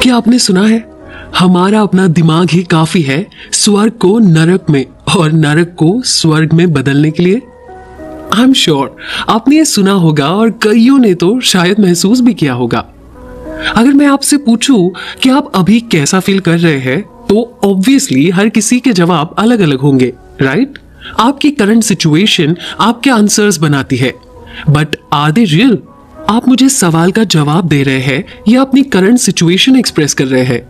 क्या आपने सुना है, हमारा अपना दिमाग ही काफी है स्वर्ग को नरक में और नरक को स्वर्ग में बदलने के लिए। आई एम श्योर आपने ये सुना होगा और कईयों ने तो शायद महसूस भी किया होगा। अगर मैं आपसे पूछूं कि आप अभी कैसा फील कर रहे हैं, तो ऑब्वियसली हर किसी के जवाब अलग अलग होंगे, राइट? आपकी करंट सिचुएशन आपके आंसर्स बनाती है, बट आर दे रियल? आप मुझे सवाल का जवाब दे रहे हैं या अपनी करंट सिचुएशन एक्सप्रेस कर रहे हैं?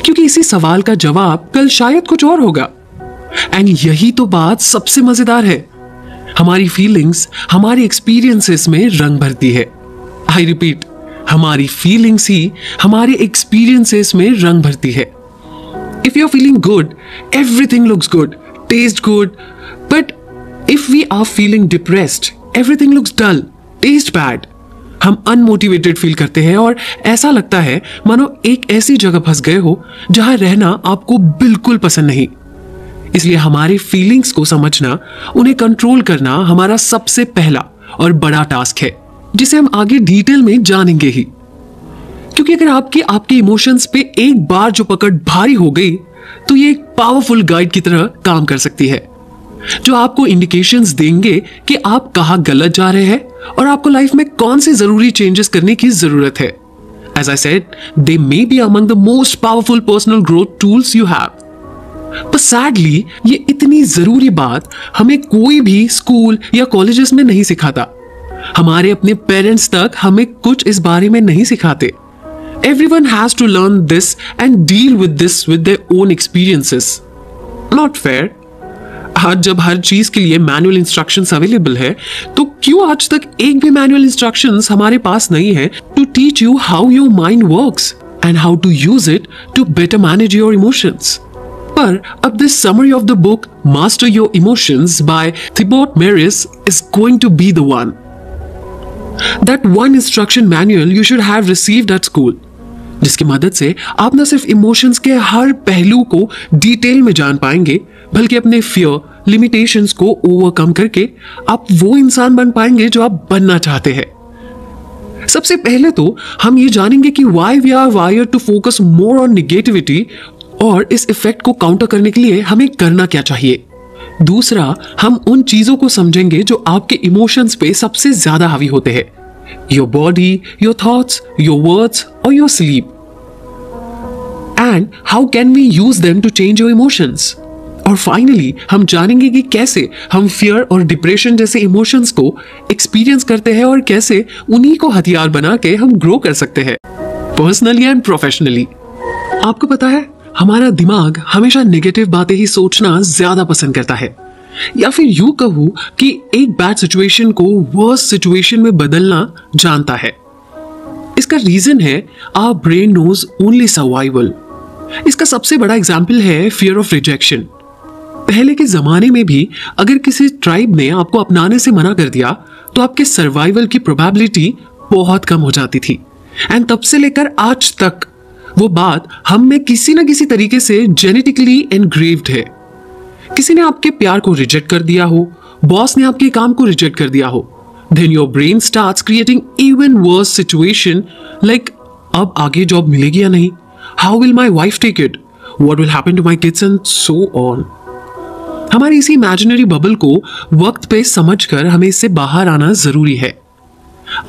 क्योंकि इसी सवाल का जवाब कल शायद कुछ और होगा। एंड यही तो बात सबसे मजेदार है, हमारी फीलिंग्स हमारे एक्सपीरियंसेस में रंग भरती है। आई रिपीट, हमारी फीलिंग्स ही हमारे एक्सपीरियंसेस में रंग भरती है। If you are feeling good, everything looks good, taste good, but if we are feeling depressed, everything looks dull, taste bad. हम अनमोटिवेटेड फील करते हैं और ऐसा लगता है मानो एक ऐसी जगह फंस गए हो जहां रहना आपको बिल्कुल पसंद नहीं। इसलिए हमारे फीलिंग्स को समझना, उन्हें कंट्रोल करना हमारा सबसे पहला और बड़ा टास्क है, जिसे हम आगे डिटेल में जानेंगे ही। क्योंकि अगर आपके इमोशंस पे एक बार जो पकड़ भारी हो गई, तो ये एक पावरफुल गाइड की तरह काम कर सकती है, जो आपको इंडिकेशंस देंगे कि आप कहां गलत जा रहे हैं और आपको लाइफ में कौन से जरूरी चेंजेस करने की जरूरत है। As I said, they may be among the most powerful personal growth tools you have. पर सैडली ये इतनी जरूरी बात हमें कोई भी स्कूल या कॉलेजेस में नहीं सिखाता। हमारे अपने पेरेंट्स तक हमें कुछ इस बारे में नहीं सिखाते। Everyone has to learn this and deal with this with their own experiences. Not fair. आज जब हर चीज के लिए मैनुअल इंस्ट्रक्शंस अवेलेबल है, तो क्यों आज तक एक भी मैनुअल इंस्ट्रक्शंस हमारे पास नहीं है to teach you how your mind works and how to use it to better manage your emotions? पर अब this summary of the book Master Your Emotions by Thibaut Meurisse is going to be the one, that one instruction manual you should have received at school, जिसकी मदद से आप न सिर्फ emotions के हर पहलू को डिटेल में जान पाएंगे, बल्कि अपने फियर, लिमिटेशंस को ओवरकम करके आप वो इंसान बन पाएंगे जो आप बनना चाहते हैं। सबसे पहले तो हम ये जानेंगे कि why we are wired to focus more on negativity, और इस इफेक्ट को काउंटर करने के लिए हमें करना क्या चाहिए। दूसरा, हम उन चीजों को समझेंगे जो आपके इमोशंस पे सबसे ज्यादा हावी होते हैं, your body, your thoughts, your words और your sleep, and how can we use them to change your emotions. और फाइनली हम जानेंगे कि कैसे हम फियर और डिप्रेशन जैसे इमोशंस को एक्सपीरियंस करते हैं और कैसे उन्हीं को हथियार बना के हम ग्रो कर सकते हैं, पर्सनली एंड प्रोफेशनली। आपको पता है, हमारा दिमाग हमेशा नेगेटिव बातें ही सोचना ज्यादा पसंद करता है, या फिर यूं कहूं कि एक बैड सिचुएशन को वर्स्ट सिचुएशन में बदलना जानता है। इसका रीजन है our brain knows only survival. इसका सबसे बड़ा एग्जाम्पल है फियर ऑफ रिजेक्शन। पहले के जमाने में भी अगर किसी ट्राइब ने आपको अपनाने से मना कर दिया, तो आपके सर्वाइवल की प्रोबेबिलिटी बहुत कम हो जाती थी। एंड तब से लेकर आज तक वो बात हम में किसी न किसी तरीके से जेनेटिकली एनग्रेव्ड है। किसी ने आपके प्यार को रिजेक्ट कर दिया हो, बॉस ने आपके काम को रिजेक्ट कर दिया हो, then your brain starts creating even worse situation like अब आगे जॉब मिलेगी या नहीं, how will my wife take it, what will happen to my kids and so on। हमारी इसी इमेजिनरी बबल को वक्त पे समझकर हमें इससे बाहर आना जरूरी है।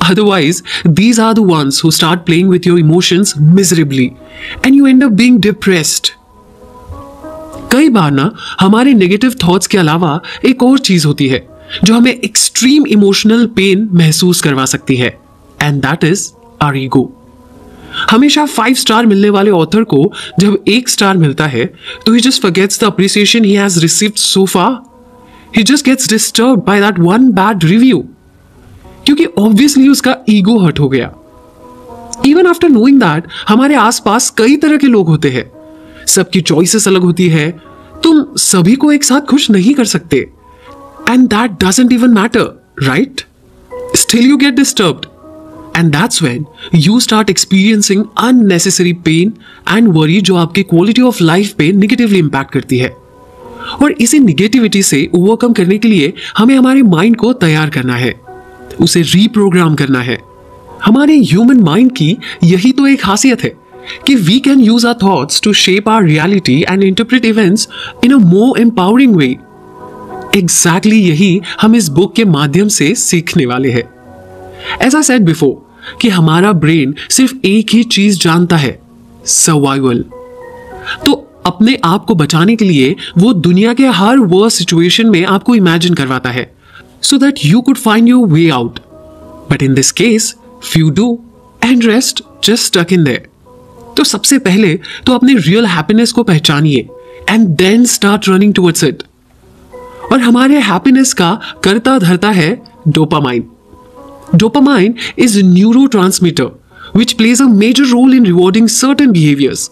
Otherwise, these are the ones who start playing with your emotions miserably and you end up being depressed। कई बार ना हमारे नेगेटिव थॉट्स के अलावा एक और चीज होती है जो हमें एक्सट्रीम इमोशनल पेन महसूस करवा सकती है, and that is our ego. हमेशा 5 स्टार मिलने वाले ऑथर को जब 1 स्टार मिलता है, तो he just forgets the appreciation he has received so far. He just gets disturbed by that one bad review, क्योंकि ऑब्वियसली उसका ईगो हर्ट हो गया। इवन आफ्टर नोइंग दैट, हमारे आसपास कई तरह के लोग होते हैं, सबकी चॉइसेस अलग होती है, तुम सभी को एक साथ खुश नहीं कर सकते, and that doesn't even matter, right? Still you get disturbed, and that's when you start experiencing unnecessary pain and worry, जो आपकी क्वालिटी ऑफ लाइफ पे नेगेटिवली इंपैक्ट करती है। और इसी निगेटिविटी से ओवरकम करने के लिए हमें हमारे माइंड को तैयार करना है, उसे रीप्रोग्राम करना है। हमारे ह्यूमन माइंड की यही तो एक खासियत है कि we can use our thoughts to shape our reality and interpret events in a more empowering way. Exactly यही हम इस बुक के माध्यम से सीखने वाले हैं। एज आई सेड बिफोर कि हमारा ब्रेन सिर्फ एक ही चीज जानता है, सर्वाइवल। तो अपने आप को बचाने के लिए वो दुनिया के हर वर्स्ट सिचुएशन में आपको इमेजिन करवाता है so that you could find your way out. But in this case, few do and rest just stuck in there. तो सबसे पहले तो अपने रियल हैप्पीनेस को पहचानिए and then start running towards it. और हमारे हैप्पीनेस का करता धरता है dopamine. Dopamine is a neurotransmitter which plays a major role in rewarding certain behaviors.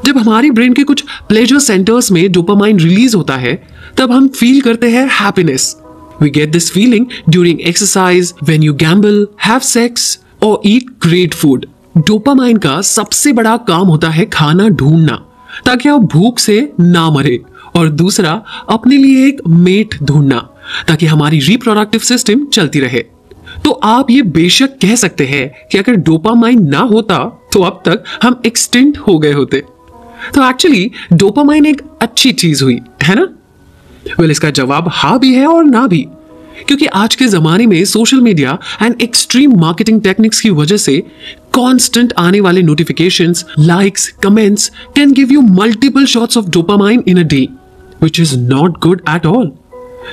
जब हमारी ब्रेन के कुछ प्लेजर सेंटर्स में डोपामाइन रिलीज होता है तब हम फील करते हैं happiness. We get this feeling during exercise, when you gamble, have sex or eat great food. Dopamine का सबसे बड़ा काम होता है खाना ढूंढना ताकि आप भूख से ना मरे, और दूसरा अपने लिए एक मेट ढूंढना ताकि हमारी रिप्रोडक्टिव सिस्टम चलती रहे। तो आप ये बेशक कह सकते हैं कि अगर डोपामाइन ना होता तो अब तक हम एक्सटिंक्ट हो गए होते। तो एक्चुअली डोपामाइन एक अच्छी चीज हुई है ना? वेल, इसका जवाब हाँ भी है और ना भी, क्योंकि आज के जमाने में social media and extreme marketing techniques की वजह से कांस्टेंट आने वाले notifications, likes, comments can give you multiple shots of dopamine in a day, which is not good at all.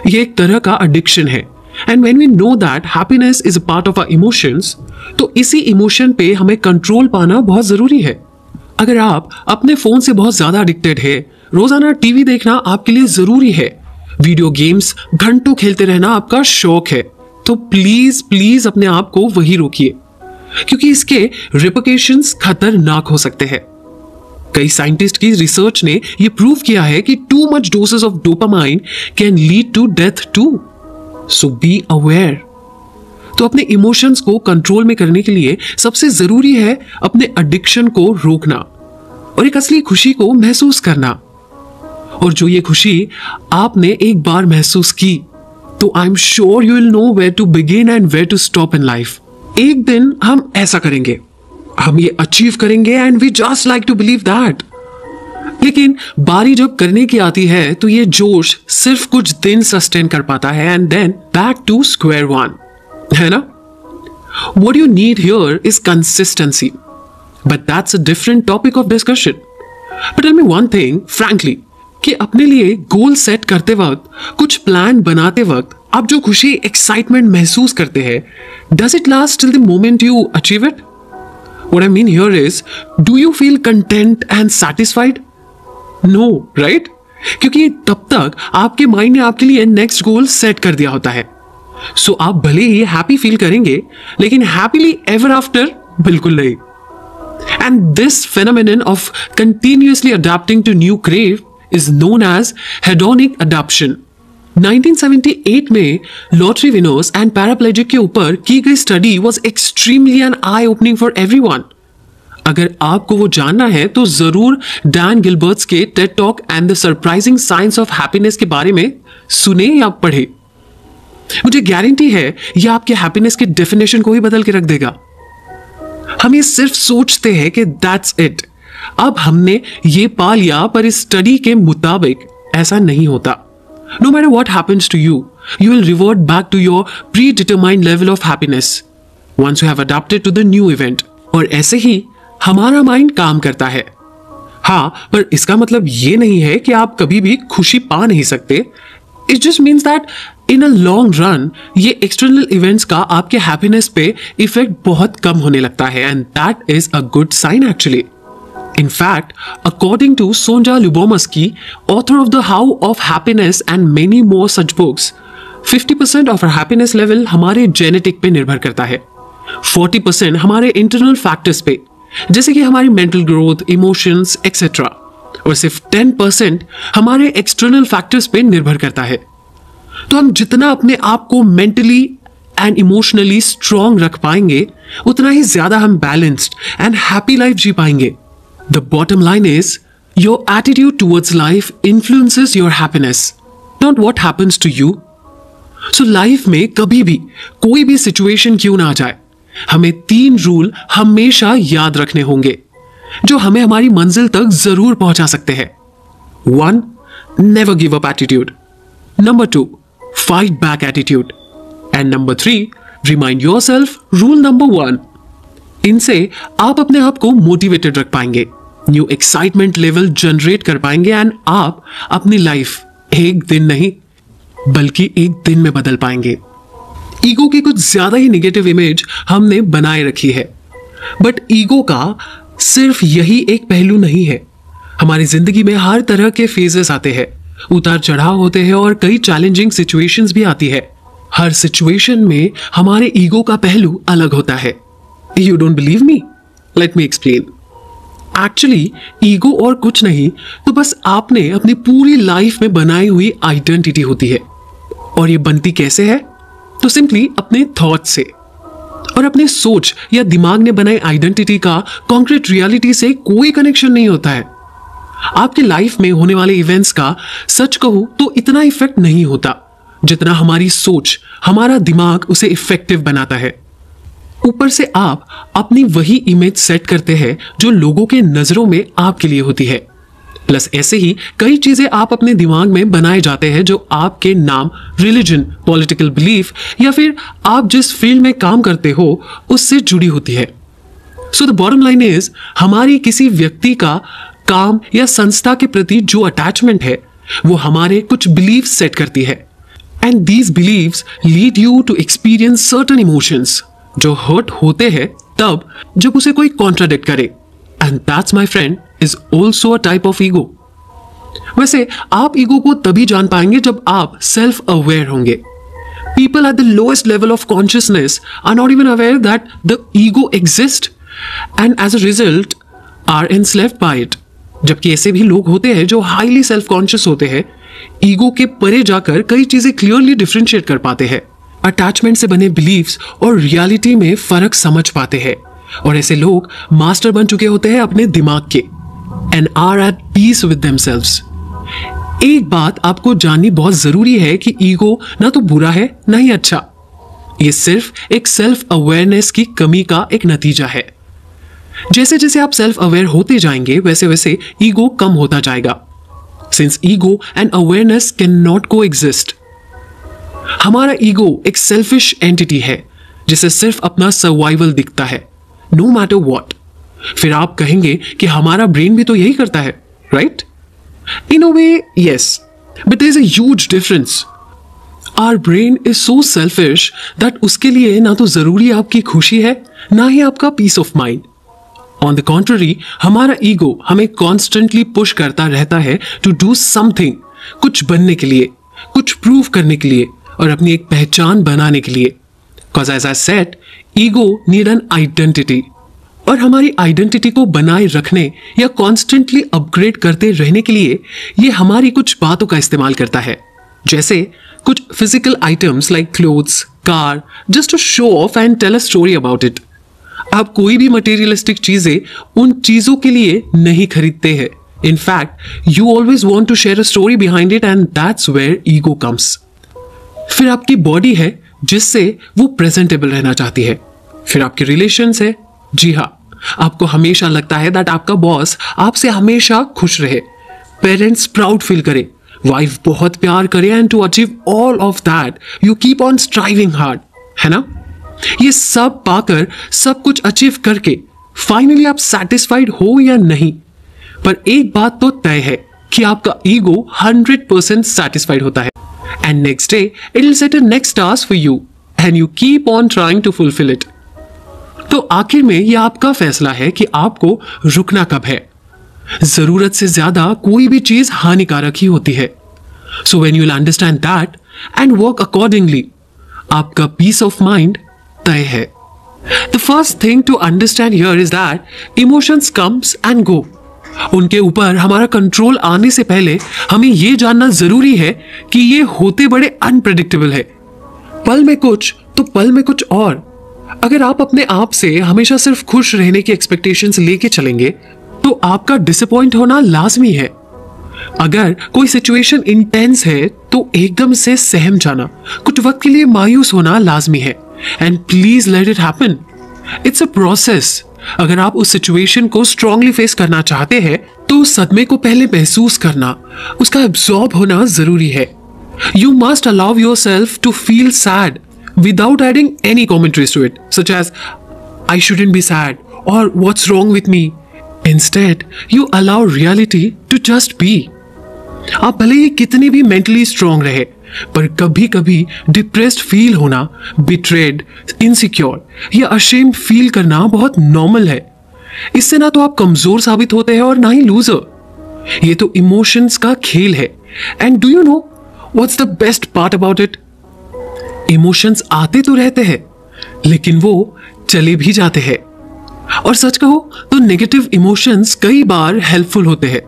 ये एक तरह का एडिक्शन है, and when we know that happiness is a part of our emotions, तो इसी emotion पे हमें control पाना बहुत जरूरी है। अगर आप अपने फोन से बहुत ज्यादा एडिक्टेड है, रोजाना टीवी देखना आपके लिए जरूरी है, वीडियो गेम्स घंटों खेलते रहना आपका शौक है, तो प्लीज प्लीज अपने आप को वही रोकिए, क्योंकि इसके रिपरकेशंस खतरनाक हो सकते हैं। कई साइंटिस्ट की रिसर्च ने यह प्रूव किया है कि too much doses of dopamine can lead to death too, so be aware. तो अपने इमोशंस को कंट्रोल में करने के लिए सबसे जरूरी है अपने एडिक्शन को रोकना और एक असली खुशी को महसूस करना। और जो ये खुशी आपने एक बार महसूस की, तो I am sure you will know where to begin and where to stop in life. एक दिन हम ऐसा करेंगे, हम ये अचीव करेंगे and we just like to believe that. लेकिन बारी जब करने की आती है तो ये जोश सिर्फ कुछ दिन सस्टेन कर पाता है and then back to square one, है ना? What you need here is consistency, but that's a different topic of discussion. But tell me one thing, frankly, कि अपने लिए गोल सेट करते वक्त, कुछ प्लान बनाते वक्त आप जो खुशी, एक्साइटमेंट महसूस करते हैं, does it last till the moment you achieve it? What I mean here is, do you feel content and satisfied? No, right? क्योंकि तब तक आपके माइंड ने आपके लिए नेक्स्ट गोल सेट कर दिया होता है। सो आप भले ही हैप्पी फील करेंगे, लेकिन हैप्पीली एवर आफ्टर बिल्कुल नहीं। And this phenomenon of continuously adapting to new crave is known as hedonic adoption. 1978 में लॉटरी विनर्स एंड पैराप्लेजिक के ऊपर की गई study was extremely an eye opening for everyone. अगर आपको वो जानना है तो जरूर डैन गिलबर्ट्स के Ted talk and the surprising science of happiness के बारे में सुने या पढ़े। मुझे गारंटी है यह आपके हैप्पीनेस के डेफिनेशन को ही बदल के रख देगा। हम ये सिर्फ सोचते हैं कि दैट्स इट, अब हमने ये पा लिया, पर इस स्टडी के मुताबिक ऐसा नहीं होता। No matter what happens to you, you will revert back to your predetermined level of happiness once you have adopted to the new event. और ऐसे ही हमारा माइंड काम करता है। हाँ, पर इसका मतलब ये नहीं है कि आप कभी भी खुशी पा नहीं सकते। It just means that in a long run ये एक्सटर्नल इवेंट्स का आपके हैप्पीनेस पे इफेक्ट बहुत कम होने लगता है, and that is a good sign actually. In fact, according to Sonja Lyubomirsky, author of The How of Happiness and many more such books, 50% of our happiness level हमारे genetic पे निर्भर करता है, 40% हमारे इंटरनल फैक्टर्स पे, जैसे कि हमारी मेंटल ग्रोथ, इमोशंस एक्सेट्रा, और सिर्फ 10% हमारे एक्सटर्नल फैक्टर्स पे निर्भर करता है। तो हम जितना अपने आप को मेंटली एंड इमोशनली स्ट्रांग रख पाएंगे, उतना ही ज्यादा हम बैलेंस्ड एंड हैप्पी लाइफ जी पाएंगे। The bottom line is your attitude towards life influences your happiness, not what happens to you. So life में कभी भी कोई भी सिचुएशन क्यों ना आ जाए, हमें 3 रूल हमेशा याद रखने होंगे। जो हमें हमारी मंजिल तक जरूर पहुंचा सकते हैं। 1. Never give up attitude. Number 2, fight back attitude. And number 3, remind yourself rule number 1। इनसे आप अपने आप को मोटिवेटेड रख पाएंगे, न्यू एक्साइटमेंट लेवल जनरेट कर पाएंगे एंड आप अपनी लाइफ एक दिन नहीं बल्कि एक दिन में बदल पाएंगे। ईगो की कुछ ज्यादा ही नेगेटिव इमेज हमने बनाए रखी है, बट ईगो का सिर्फ यही एक पहलू नहीं है। हमारी जिंदगी में हर तरह के फेजेस आते हैं, उतार चढ़ाव होते हैं और कई चैलेंजिंग सिचुएशंस भी आती है। हर सिचुएशन में हमारे ईगो का पहलू अलग होता है। You don't believe me? Let me explain. Actually ego और कुछ नहीं तो बस आपने अपनी पूरी लाइफ में बनाई हुई आइडेंटिटी होती है। और ये बनती कैसे है? तो सिंपली अपने थॉट से। और अपने सोच या दिमाग ने बनाई आइडेंटिटी का कॉन्क्रीट रियलिटी से कोई कनेक्शन नहीं होता है। आपकी लाइफ में होने वाले इवेंट्स का सच कहूं तो इतना इफेक्ट नहीं होता जितना हमारी सोच, हमारा दिमाग उसे इफेक्टिव बनाता है। ऊपर से आप अपनी वही इमेज सेट करते हैं जो लोगों के नजरों में आपके लिए होती है। प्लस ऐसे ही कई चीजें आप अपने दिमाग में बनाए जाते हैं जो आपके नाम, रिलीजन, पॉलिटिकल बिलीफ या फिर आप जिस फील्ड में काम करते हो उससे जुड़ी होती है। So the bottom line is, हमारी किसी व्यक्ति का, काम या संस्था के प्रति जो अटैचमेंट है वो हमारे कुछ बिलीफ सेट करती है। And these believes lead you to experience certain emotions जो हर्ट होते हैं तब जब उसे कोई कॉन्ट्राडिक्ट करे। And that's my friend is also a type of ego. वैसे आप ईगो को तभी जान पाएंगे जब आप सेल्फ अवेयर होंगे। People at the lowest level of consciousness are not even aware that the ego exist and as a result are enslaved by it. जबकि ऐसे भी लोग होते हैं जो हाईली सेल्फ कॉन्शियस होते हैं, ईगो के परे जाकर कई चीजें क्लियरली डिफरेंशिएट कर पाते हैं, अटैचमेंट से बने बिलीव्स और रियलिटी में फर्क समझ पाते हैं। और ऐसे लोग मास्टर बन चुके होते हैं अपने दिमाग के and are at peace with themselves. एक बात आपको जाननी बहुत जरूरी है कि ईगो ना तो बुरा है ना ही अच्छा, ये सिर्फ एक सेल्फ अवेयरनेस की कमी का एक नतीजा है। जैसे जैसे आप सेल्फ अवेयर होते जाएंगे वैसे वैसे ईगो कम होता जाएगा, since ego and awareness can not को एग्जिस्ट। हमारा ईगो एक सेल्फिश एंटिटी है जिसे सिर्फ अपना सर्वाइवल दिखता है, नो मैटर व्हाट। फिर आप कहेंगे कि हमारा ब्रेन भी तो यही करता है, right? In a way yes, but there is a huge difference. Our brain is so selfish that उसके लिए ना तो जरूरी आपकी खुशी है ना ही आपका peace of mind. On the contrary, हमारा ईगो हमें कॉन्स्टेंटली पुश करता रहता है टू डू समथिंग, कुछ बनने के लिए, कुछ प्रूव करने के लिए और अपनी एक पहचान बनाने के लिए। Because as I said, ego need an identity। और हमारी आइडेंटिटी को बनाए रखने या कॉन्स्टेंटली अपग्रेड करते रहने के लिए ये हमारी कुछ बातों का इस्तेमाल करता है, जैसे कुछ physical items like clothes, car, just to show off and tell a story about it. आप कोई भी मटेरियलिस्टिक चीजें उन चीजों के लिए नहीं खरीदते हैं। In fact you always want to share a story behind it and that's where ego comes. फिर आपकी बॉडी है जिससे वो प्रेजेंटेबल रहना चाहती है। फिर आपके रिलेशंस है, जी हाँ, आपको हमेशा लगता है दैट आपका बॉस आपसे हमेशा खुश रहे, पेरेंट्स प्राउड फील करे, वाइफ बहुत प्यार करे and to achieve all of that you keep on striving hard, है ना? ये सब पाकर, सब कुछ अचीव करके फाइनली आप सेटिस्फाइड हो या नहीं, पर एक बात तो तय है कि आपका ईगो 100% सेटिस्फाइड होता है and next day it will set a next task for you and you keep on trying to fulfill it। तो आखिर में यह आपका फैसला है कि आपको रुकना कब है। जरूरत से ज्यादा कोई भी चीज हानिकारक ही होती है। So when you'll understand that and work accordingly, आपका peace of mind तय है। The first thing to understand here is that emotions comes and go। उनके ऊपर हमारा कंट्रोल आने से पहले हमें यह जानना जरूरी है कि ये होते बड़े अनप्रेडिक्टेबल है। पल में कुछ तो पल में कुछ और। अगर आप अपने आप से हमेशा सिर्फ खुश रहने की एक्सपेक्टेशंस लेके चलेंगे तो आपका डिसअपॉइंट होना लाजमी है। अगर कोई सिचुएशन इंटेंस है तो एकदम से सहम जाना, कुछ वक्त के लिए मायूस होना लाजमी है। And please let it happen. It's a process अगर आप उस सिचुएशन को स्ट्रांगली फेस करना चाहते हैं तो उस सदमे को पहले महसूस करना, उसका एब्जॉर्ब होना जरूरी है। You must allow yourself to feel sad without adding any commentaries to it, such as I shouldn't be sad और what's wrong with me. Instead you allow reality to just be. आप भले ही कितने भी mentally strong रहे, पर कभी कभी depressed feel होना, बिट्रेड, इनसिक्योर या अशेम्ड फील करना बहुत नॉर्मल है। इससे ना तो आप कमजोर साबित होते हैं और ना ही लूजर। ये तो इमोशंस का खेल है। And do you know what's the best part about it? Emotions आते तो रहते हैं लेकिन वो चले भी जाते हैं। और सच कहो तो नेगेटिव इमोशंस कई बार हेल्पफुल होते हैं।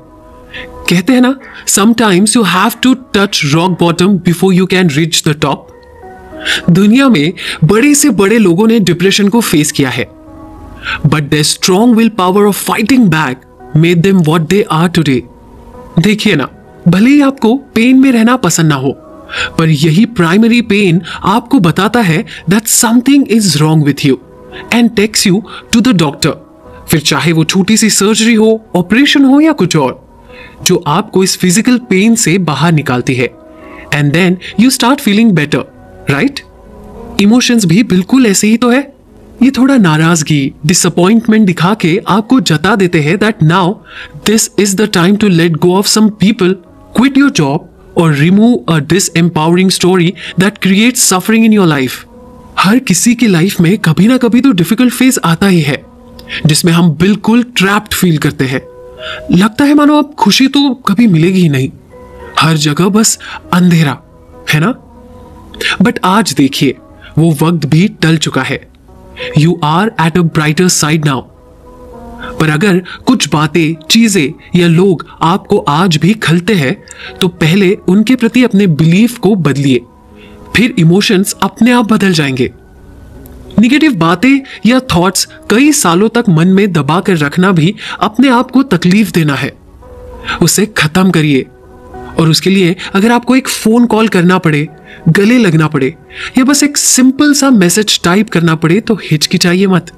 कहते हैं ना, sometimes you have to touch rock bottom before you can reach the top. दुनिया में बड़े से बड़े लोगों ने डिप्रेशन को फेस किया है, but their strong will power of fighting back made them what they are today. देखिए ना, भले ही आपको पेन में रहना पसंद ना हो, पर यही प्राइमरी पेन आपको बताता है that something is wrong with you and takes you to the doctor. फिर चाहे वो छोटी सी सर्जरी हो, ऑपरेशन हो या कुछ और, जो आपको इस फिजिकल पेन से बाहर निकालती है। And then you start feeling better, right? Emotions भी बिल्कुल ऐसे ही तो है। ये थोड़ा नाराजगी, डिसअपॉइंटमेंट दिखा के आपको जता देते हैं that now this is the time to let go of some people, quit your job और remove a disempowering story that creates suffering in your life. हर किसी की लाइफ में कभी ना कभी तो डिफिकल्ट फेज आता ही है जिसमें हम बिल्कुल ट्रैप्ड फील करते हैं। लगता है मानो अब खुशी तो कभी मिलेगी ही नहीं, हर जगह बस अंधेरा है ना। बट आज देखिए, वो वक्त भी टल चुका है। You are at a brighter side now. पर अगर कुछ बातें, चीजें या लोग आपको आज भी खलते हैं तो पहले उनके प्रति अपने बिलीफ को बदलिए, फिर इमोशंस अपने आप बदल जाएंगे। निगेटिव बातें या थॉट्स कई सालों तक मन में दबा कर रखना भी अपने आप को तकलीफ देना है। उसे खत्म करिए। और उसके लिए अगर आपको एक फोन कॉल करना पड़े, गले लगना पड़े या बस एक सिंपल सा मैसेज टाइप करना पड़े तो हिचकिचाइए मत।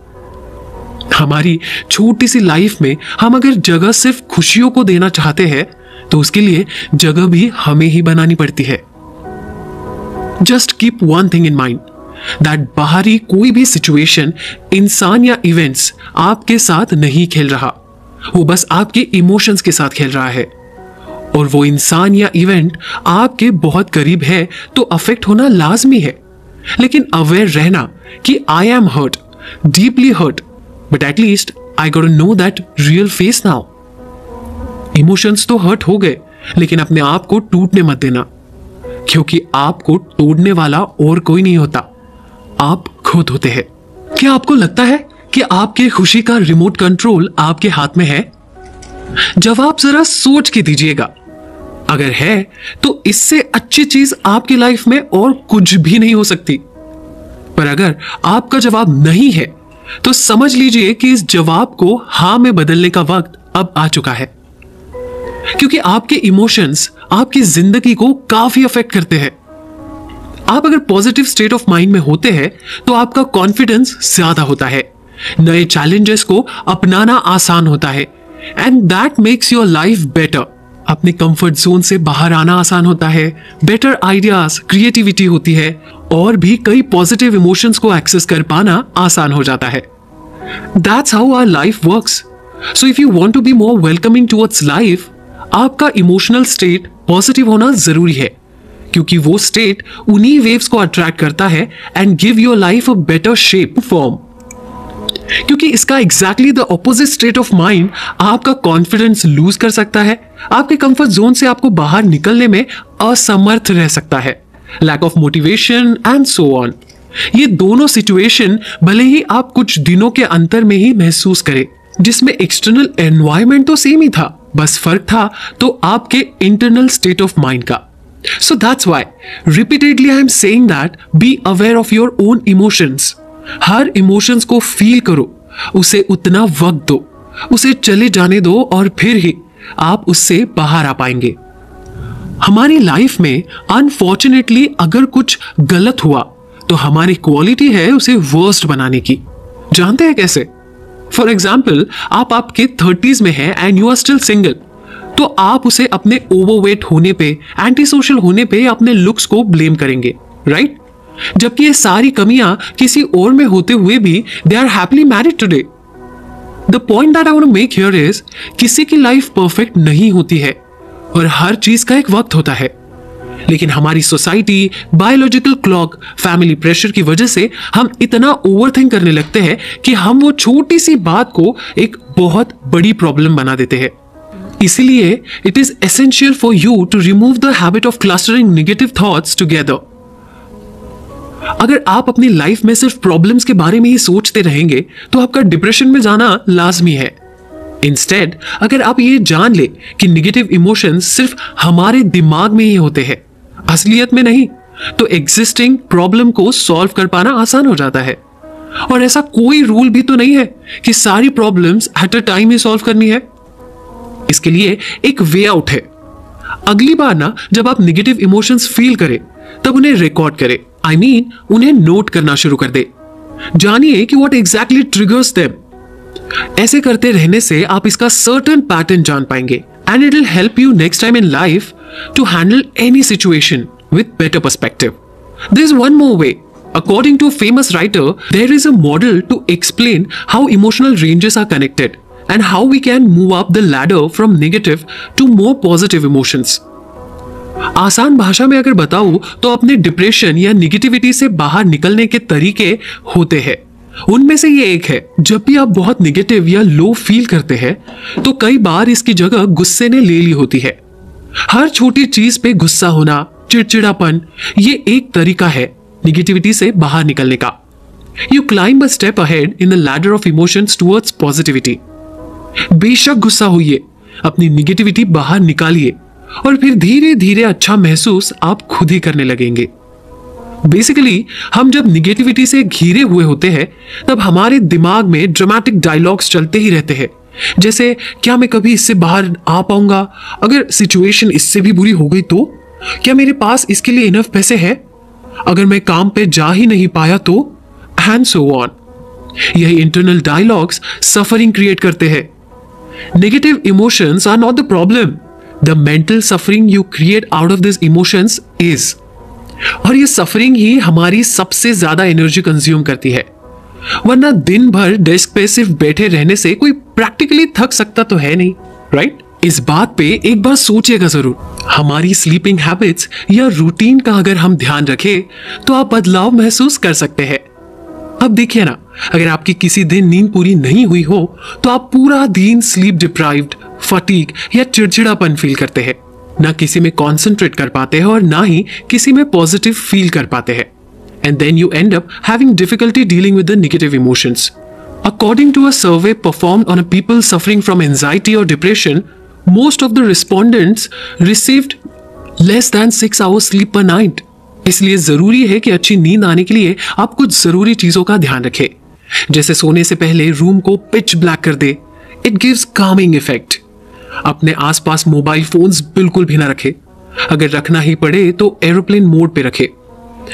हमारी छोटी सी लाइफ में हम अगर जगह सिर्फ खुशियों को देना चाहते हैं तो उसके लिए जगह भी हमें ही बनानी पड़ती है। Just keep one thing in mind that बाहरी कोई भी सिचुएशन, इंसान या इवेंट्स आपके साथ नहीं खेल रहा, वो बस आपके इमोशंस के साथ खेल रहा है। और वो इंसान या इवेंट आपके बहुत करीब है तो अफेक्ट होना लाजमी है, लेकिन अवेयर रहना कि I am hurt, deeply hurt, but at least I got to know that real face now. Emotions तो हर्ट हो गए, लेकिन अपने आप को टूटने मत देना, क्योंकि आपको तोड़ने वाला और कोई नहीं होता, आप खुद होते हैं। क्या आपको लगता है कि आपकी खुशी का रिमोट कंट्रोल आपके हाथ में है? जवाब जरा सोच के दीजिएगा। अगर है तो इससे अच्छी चीज आपकी लाइफ में और कुछ भी नहीं हो सकती। पर अगर आपका जवाब नहीं है तो समझ लीजिए कि इस जवाब को हां में बदलने का वक्त अब आ चुका है, क्योंकि आपके इमोशंस आपकी जिंदगी को काफी अफेक्ट करते हैं। आप अगर पॉजिटिव स्टेट ऑफ माइंड में होते हैं तो आपका कॉन्फिडेंस ज्यादा होता है, नए चैलेंजेस को अपनाना आसान होता है, and that makes your life better. अपने कंफर्ट जोन से बाहर आना आसान होता है, बेटर आइडियाज, क्रिएटिविटी होती है और भी कई पॉजिटिव इमोशंस को एक्सेस कर पाना आसान हो जाता है। That's how our life works. So if you want to be more welcoming towards life, आपका इमोशनल स्टेट पॉजिटिव होना जरूरी है, क्योंकि वो स्टेट उन्हीं वेव्स को अट्रैक्ट करता है and give your life a better shape form. क्योंकि इसका exactly the opposite state of mind आपका कॉन्फिडेंस लूज कर सकता है, आपके कंफर्ट जोन से आपको बाहर निकलने में असमर्थ रह सकता है, lack of motivation and so on. ये दोनों सिचुएशन भले ही आप कुछ दिनों के अंतर में ही महसूस करें, जिसमें एक्सटर्नल एनवायरमेंट तो सेम ही था, बस फर्क था तो आपके इंटरनल स्टेट ऑफ माइंड का। So that's why repeatedly I am saying that be aware of your own emotions. Her emotions को फील करो, उसे उतना वक्त दो, उसे चले जाने दो और फिर ही आप उससे बाहर आ पाएंगे। हमारी लाइफ में अनफॉर्चुनेटली अगर कुछ गलत हुआ तो हमारी क्वालिटी है उसे वर्स्ट बनाने की। जानते हैं कैसे? फॉर एग्जाम्पल, आप आपके 30s में हैं and you are still single, तो आप उसे अपने ओवरवेट होने पे, एंटी सोशल होने पे, अपने लुक्स को ब्लेम करेंगे, राइट? जबकि ये सारी कमियां किसी और में होते हुए भी they are happily married today. The point that I want to make here is, किसी की लाइफ परफेक्ट नहीं होती है और हर चीज का एक वक्त होता है, लेकिन हमारी society, biological clock, family pressure की वजह से हम इतना ओवरथिंक करने लगते हैं कि हम वो छोटी सी बात को एक बहुत बड़ी प्रॉब्लम बना देते हैं। इसीलिए it is essential for you to remove the habit of clustering negative thoughts together. अगर आप अपनी लाइफ में सिर्फ प्रॉब्लम्स के बारे में ही सोचते रहेंगे तो आपका डिप्रेशन में जाना लाजमी है। इंस्टेड, अगर आप ये जान ले कि नेगेटिव इमोशंस सिर्फ हमारे दिमाग में ही होते हैं, असलियत में नहीं, तो एग्जिस्टिंग प्रॉब्लम को सॉल्व कर पाना आसान हो जाता है। और ऐसा कोई रूल भी तो नहीं है कि सारी problems at a time he solve करनी है। इसके लिए एक वे आउट है। अगली बार ना, जब आप नेगेटिव इमोशंस फील करें, तब उन्हें रिकॉर्ड करें। I mean, उन्हें नोट करना शुरू कर दे। जानिए कि what exactly triggers them। ऐसे करते रहने से आप इसका सर्टेन पैटर्न जान पाएंगे and it will help you next time in life to handle any situation with better perspective. There is one more way. According to a famous writer, there is a model to explain how emotional ranges are connected and how we can move up the ladder from negative to more positive emotions. आसान भाषा में अगर बताऊं तो अपने depression या negativity से बाहर निकलने के तरीके होते हैं। उनमें से ये एक है, जब भी आप बहुत निगेटिव या लो फील करते हैं तो कई बार इसकी जगह गुस्से ने ले ली होती है। हर छोटी चीज पे गुस्सा होना, चिड़चिड़ापन, ये एक तरीका है निगेटिविटी से बाहर निकलने का। You climb a step ahead in the ladder of emotions towards positivity. बेशक गुस्सा होइए, अपनी निगेटिविटी बाहर निकालिए और फिर धीरे धीरे अच्छा महसूस आप खुद ही करने लगेंगे। बेसिकली, हम जब निगेटिविटी से घिरे हुए होते हैं तब हमारे दिमाग में ड्रामेटिक डायलॉग्स चलते ही रहते हैं, जैसे क्या मैं कभी इससे बाहर आ पाऊंगा, अगर सिचुएशन इससे भी बुरी हो गई तो, क्या मेरे पास इसके लिए इनफ पैसे है, अगर मैं काम पे जा ही नहीं पाया तो, एंड सो ऑन। यही इंटरनल डायलॉग्स सफरिंग क्रिएट करते हैं। Negative emotions are not the problem, The mental suffering you create out of these emotions is। और ये सफरिंग ही हमारी सबसे ज्यादा एनर्जी कंज्यूम करती है, वरना दिन भर डेस्क पे सिर्फ बैठे रहने से कोई प्रैक्टिकली थक सकता तो है नहीं, राइट? इस बात पे एक बार सोचिएगा जरूर। हमारी स्लीपिंग हैबिट्स या रूटीन का अगर हम ध्यान रखें तो आप बदलाव महसूस कर सकते हैं। अब देखिए ना, अगर आपकी किसी दिन नींद पूरी नहीं हुई हो तो आप पूरा दिन स्लीप डिप्राइव्ड, फटीग या चिड़चिड़ापन फील करते हैं, ना किसी में कॉन्सेंट्रेट कर पाते हैं और ना ही किसी में पॉजिटिव फील कर पाते हैं। And then you end up having difficulty dealing with the negative emotions. According to a survey performed on a people suffering from anxiety और depression, most of the respondents received less than 6 hours sleep per night। इसलिए जरूरी है कि अच्छी नींद आने के लिए आप कुछ जरूरी चीजों का ध्यान रखें, जैसे सोने से पहले रूम को पिच ब्लैक कर दे, इट गिव्स कामिंग इफेक्ट। अपने आसपास मोबाइल फोन्स बिल्कुल भी ना रखे, अगर रखना ही पड़े तो एरोप्लेन मोड पे रखे।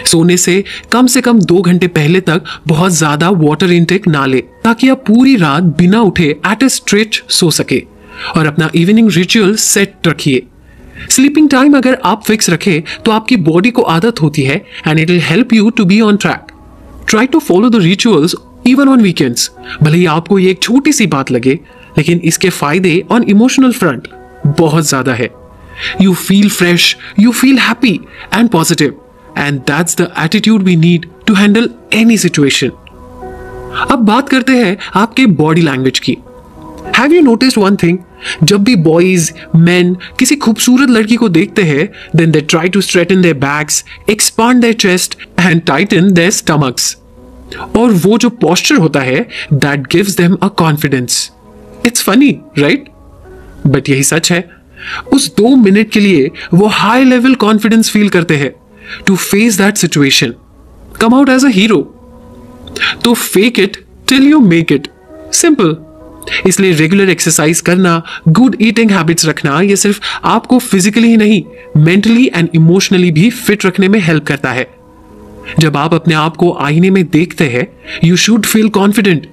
सोने से कम 2 घंटे पहले तक बहुत ज्यादा वाटर इनटेक ना ले, ताकि आप पूरी रात बिना उठे एट ए स्ट्रेच सो सके। और अपना इवनिंग रिचुअल सेट रखिए। स्लीपिंग टाइम अगर आप फिक्स रखें तो आपकी बॉडी को आदत होती है and it will help you to be on track. Try to follow the rituals even on weekends. भले ही आपको ये एक छोटी सी बात लगे, लेकिन इसके फायदे ऑन इमोशनल फ्रंट बहुत ज्यादा है। You feel fresh, you feel happy and positive, and that's the attitude we need to handle any situation. अब बात करते हैं आपके बॉडी लैंग्वेज की। Have you noticed one thing? जब भी बॉयज, मेन किसी खूबसूरत लड़की को देखते हैं, then they try to straighten their backs, expand their chest and tighten their stomachs. और वो जो पोस्चर होता है, that gives them a confidence. It's funny, right? But यही सच है। उस 2 मिनट के लिए वो हाई लेवल कॉन्फिडेंस फील करते हैं to face that situation, come out as a hero. तो fake it till you make it, simple. इसलिए रेगुलर एक्सरसाइज करना, गुड ईटिंग हैबिट्स रखना, ये सिर्फ आपको फिजिकली ही नहीं, मेंटली एंड इमोशनली भी फिट रखने में हेल्प करता है। जब आप अपने आप को आईने में देखते हैं, यू शुड फील कॉन्फिडेंट,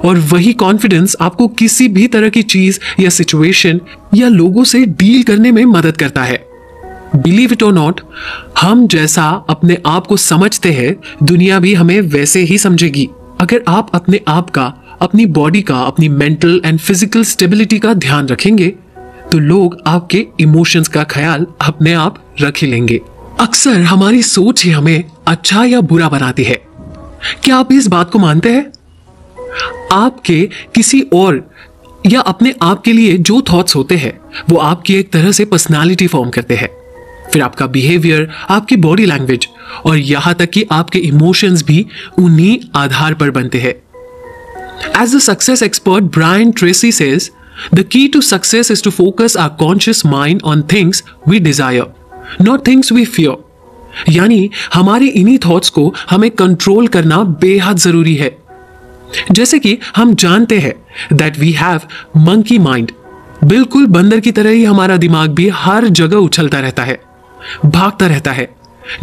और वही कॉन्फिडेंस आपको किसी भी तरह की चीज या सिचुएशन या लोगों से डील करने में मदद करता है। बिलीव इट और नॉट, हम जैसा अपने आप को समझते हैं दुनिया भी हमें वैसे ही समझेगी। अगर आप अपने आप का, अपनी बॉडी का, अपनी मेंटल एंड फिजिकल स्टेबिलिटी का ध्यान रखेंगे तो लोग आपके इमोशंस का ख्याल अपने आप रख ही लेंगे। अक्सर हमारी सोच ही हमें अच्छा या बुरा बनाती है। क्या आप इस बात को मानते हैं? आपके किसी और या अपने आप के लिए जो थॉट्स होते हैं वो आपकी एक तरह से पर्सनालिटी फॉर्म करते हैं। फिर आपका बिहेवियर, आपकी बॉडी लैंग्वेज और यहां तक कि आपके इमोशंस भी उन्हीं आधार पर बनते हैं। As the success expert Brian Tracy says, the key to success is to focus our conscious mind on things we desire, not things we fear. यानी हमारे इन्हीं थॉट्स को हमें कंट्रोल करना बेहद जरूरी है। जैसे कि हम जानते हैं that we have monkey mind, बिल्कुल बंदर की तरह ही हमारा दिमाग भी हर जगह उछलता रहता है, भागता रहता है,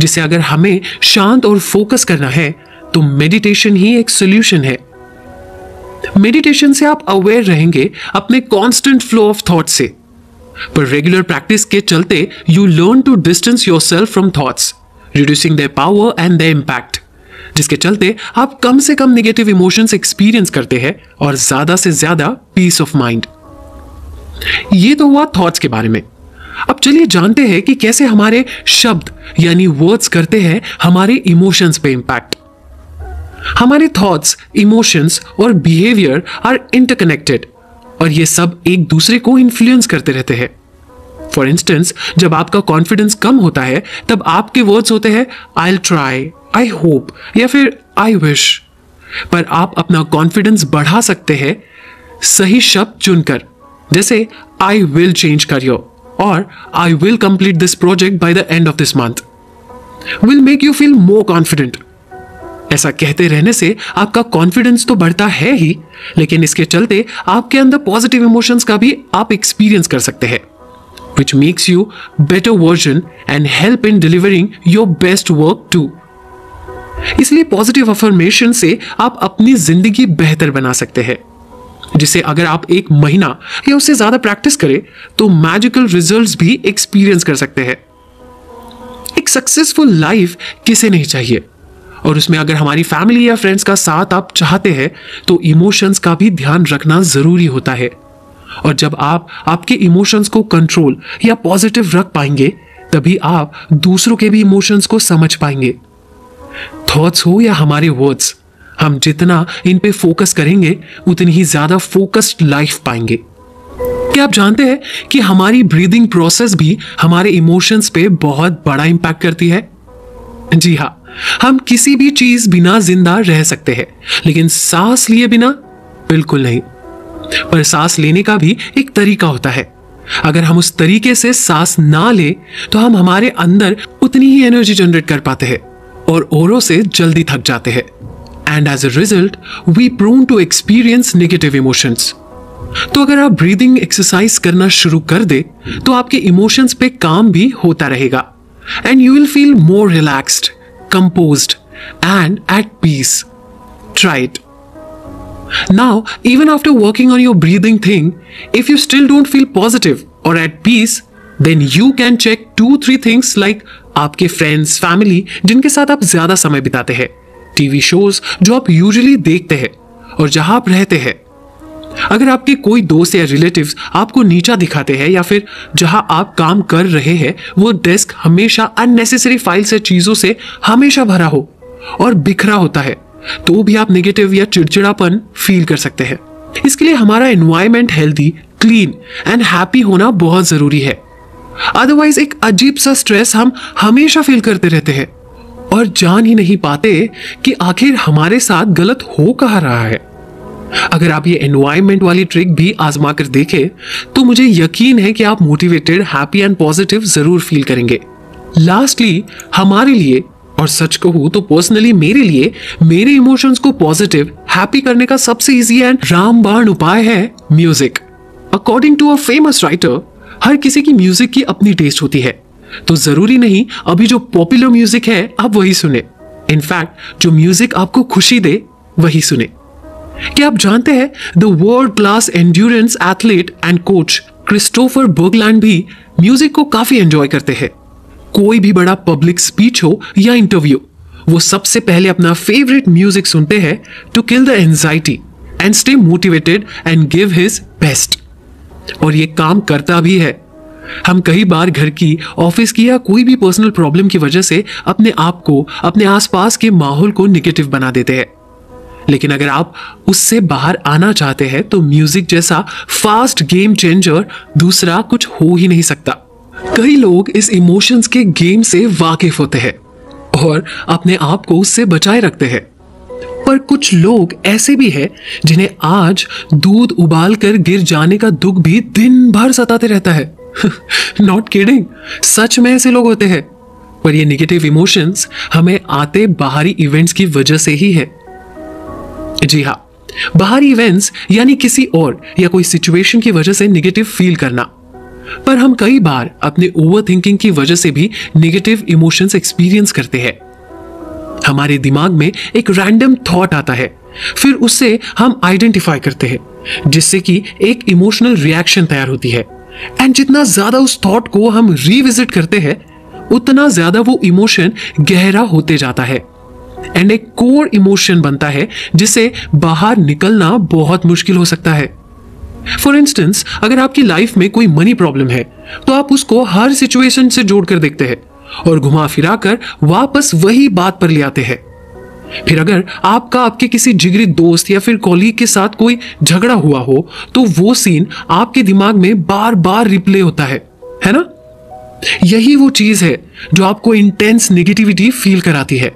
जिसे अगर हमें शांत और फोकस करना है तो मेडिटेशन ही एक सॉल्यूशन है। मेडिटेशन से आप अवेयर रहेंगे अपने कांस्टेंट फ्लो ऑफ थॉट से, पर रेगुलर प्रैक्टिस के चलते you learn to distance yourself from thoughts, reducing their power and their impact, जिसके चलते आप कम से कम नेगेटिव इमोशंस एक्सपीरियंस करते हैं और ज्यादा से ज्यादा पीस ऑफ माइंड। ये तो हुआ थॉट्स के बारे में। अब चलिए जानते हैं कि कैसे हमारे शब्द यानी वर्ड्स करते हैं हमारे इमोशंस पे इंपैक्ट। हमारे थॉट्स, इमोशंस और बिहेवियर आर इंटरकनेक्टेड और ये सब एक दूसरे को इन्फ्लुएंस करते रहते हैं। फॉर इंस्टेंस, जब आपका कॉन्फिडेंस कम होता है तब आपके वर्ड्स होते हैं I will try, I hope या फिर आई विश। पर आप अपना कॉन्फिडेंस बढ़ा सकते हैं सही शब्द चुनकर, जैसे आई विल चेंज करियर और I will complete this project by the end of this month will make you feel more confident. ऐसा कहते रहने से आपका कॉन्फिडेंस तो बढ़ता है ही, लेकिन इसके चलते आपके अंदर पॉजिटिव इमोशंस का भी आप एक्सपीरियंस कर सकते हैं, which makes you better version and help in delivering your best work too। इसलिए पॉजिटिव अफर्मेशन से आप अपनी जिंदगी बेहतर बना सकते हैं, जिसे अगर आप 1 महीना या उससे ज्यादा प्रैक्टिस करें तो मैजिकल रिजल्ट्स भी एक्सपीरियंस कर सकते हैं। एक सक्सेसफुल लाइफ किसे नहीं चाहिए, और उसमें अगर हमारी फैमिली या फ्रेंड्स का साथ आप चाहते हैं तो इमोशंस का भी ध्यान रखना जरूरी होता है। और जब आप आपके इमोशंस को कंट्रोल या पॉजिटिव रख पाएंगे तभी आप दूसरों के भी इमोशंस को समझ पाएंगे। थॉट्स हो या हमारे वर्ड्स, हम जितना इन पे फोकस करेंगे उतनी ही ज्यादा फोकस्ड लाइफ पाएंगे। क्या आप जानते हैं कि हमारी ब्रीदिंग प्रोसेस भी हमारे इमोशंस पे बहुत बड़ा इंपैक्ट करती है? जी हाँ, हम किसी भी चीज बिना जिंदा रह सकते हैं, लेकिन सांस लिए बिना बिल्कुल नहीं। पर सांस लेने का भी एक तरीका होता है। अगर हम उस तरीके से सांस ना ले तो हम हमारे अंदर उतनी ही एनर्जी जनरेट कर पाते हैं और औरों से जल्दी थक जाते हैं। And as a result we prone to experience negative emotions. तो अगर आप ब्रीदिंग एक्सरसाइज करना शुरू कर दे तो आपके इमोशंस पे काम भी होता रहेगा and you will feel more relaxed, composed and at peace. Try it. Now, even after working on your breathing thing, if you still don't feel positive or at peace, then you can check 2-3 things like आपके friends, family जिनके साथ आप ज्यादा समय बिताते हैं, TV shows जो आप यूजुअली देखते हैं और जहां आप रहते हैं। अगर आपके कोई दोस्त या रिलेटिव्स आपको नीचा दिखाते हैं या फिर जहां आप काम कर रहे हैं वो डेस्क हमेशा अननेसेसरी फाइल्स या चीजों से हमेशा भरा हो और बिखरा होता है, तो भी आप नेगेटिव या चिड़चिड़ापन फील कर सकते हैं। इसके लिए हमारा environment healthy, clean and happy होना बहुत जरूरी है। अदरवाइज एक अजीब सा स्ट्रेस हम हमेशा फील करते रहते हैं और जान ही नहीं पाते कि आखिर हमारे साथ गलत हो कहाँ रहा है। अगर आप ये एनवायरनमेंट वाली ट्रिक भी आजमा कर देखें तो मुझे यकीन है कि आप मोटिवेटेड, हैप्पी एंड पॉजिटिव जरूर फील करेंगे। लास्टली, हमारे लिए और सच कहूं तो पर्सनली मेरे लिए मेरे इमोशंस को पॉजिटिव, हैप्पी करने का सबसे इजी एंड रामबाण उपाय है music. According to a famous writer, हर किसी की म्यूजिक की अपनी टेस्ट होती है, तो जरूरी नहीं अभी जो पॉपुलर म्यूजिक है आप वही सुने। इनफैक्ट जो म्यूजिक आपको खुशी दे वही सुने। क्या आप जानते हैं the world class endurance athlete and coach Christopher Bergland भी म्यूजिक को काफी एंजॉय करते हैं। कोई भी बड़ा पब्लिक स्पीच हो या इंटरव्यू, वो सबसे पहले अपना फेवरेट म्यूजिक सुनते हैं to kill the anxiety and stay motivated and give his best. और ये काम करता भी है। हम कई बार घर की, ऑफिस की या कोई भी पर्सनल प्रॉब्लम की वजह से अपने आप को, अपने आसपास के माहौल को निगेटिव बना देते हैं। लेकिन अगर आप उससे बाहर आना चाहते हैं तो म्यूजिक जैसा फास्ट गेम चेंजर दूसरा कुछ हो ही नहीं सकता। कई लोग इस इमोशंस के गेम से वाकिफ होते हैं और अपने आप को उससे बचाए रखते हैं, पर कुछ लोग ऐसे भी हैं जिन्हें आज दूध उबाल कर गिर जाने का दुख भी दिन भर सताते रहता है। नॉट किडिंग, सच में ऐसे लोग होते हैं। पर ये नेगेटिव इमोशंस हमें आते बाहरी इवेंट्स की वजह से ही है। जी हाँ, बाहरी इवेंट्स यानी किसी और या कोई सिचुएशन की वजह से नेगेटिव फील करना। पर हम कई बार अपने ओवरथिंकिंग की वजह से भी नेगेटिव इमोशंस एक्सपीरियंस करते हैं। हमारे दिमाग में एक रैंडम थॉट आता है, फिर उससे हम आइडेंटिफाई करते हैं, जिससे कि एक इमोशनल रिएक्शन तैयार होती है। एंड जितना ज्यादा उस थॉट को हम रिविजिट करते हैं, उतना ज्यादा वो इमोशन गहरा होते जाता है एंड एक कोर इमोशन बनता है जिससे बाहर निकलना बहुत मुश्किल हो सकता है। फॉर इंस्टेंस, अगर आपकी लाइफ में कोई मनी प्रॉब्लम है तो आप उसको हर सिचुएशन से जोड़कर देखते हैं और घुमा फिरा कर वापस वही बात पर ले आते हैं। फिर अगर आपके किसी जिगरी दोस्त या फिर कॉलीग के साथ कोई झगड़ा हुआ हो तो वो सीन आपके दिमाग में बार बार रिप्ले होता है ना? यही वो चीज है जो आपको इंटेंस नेगेटिविटी फील कराती है,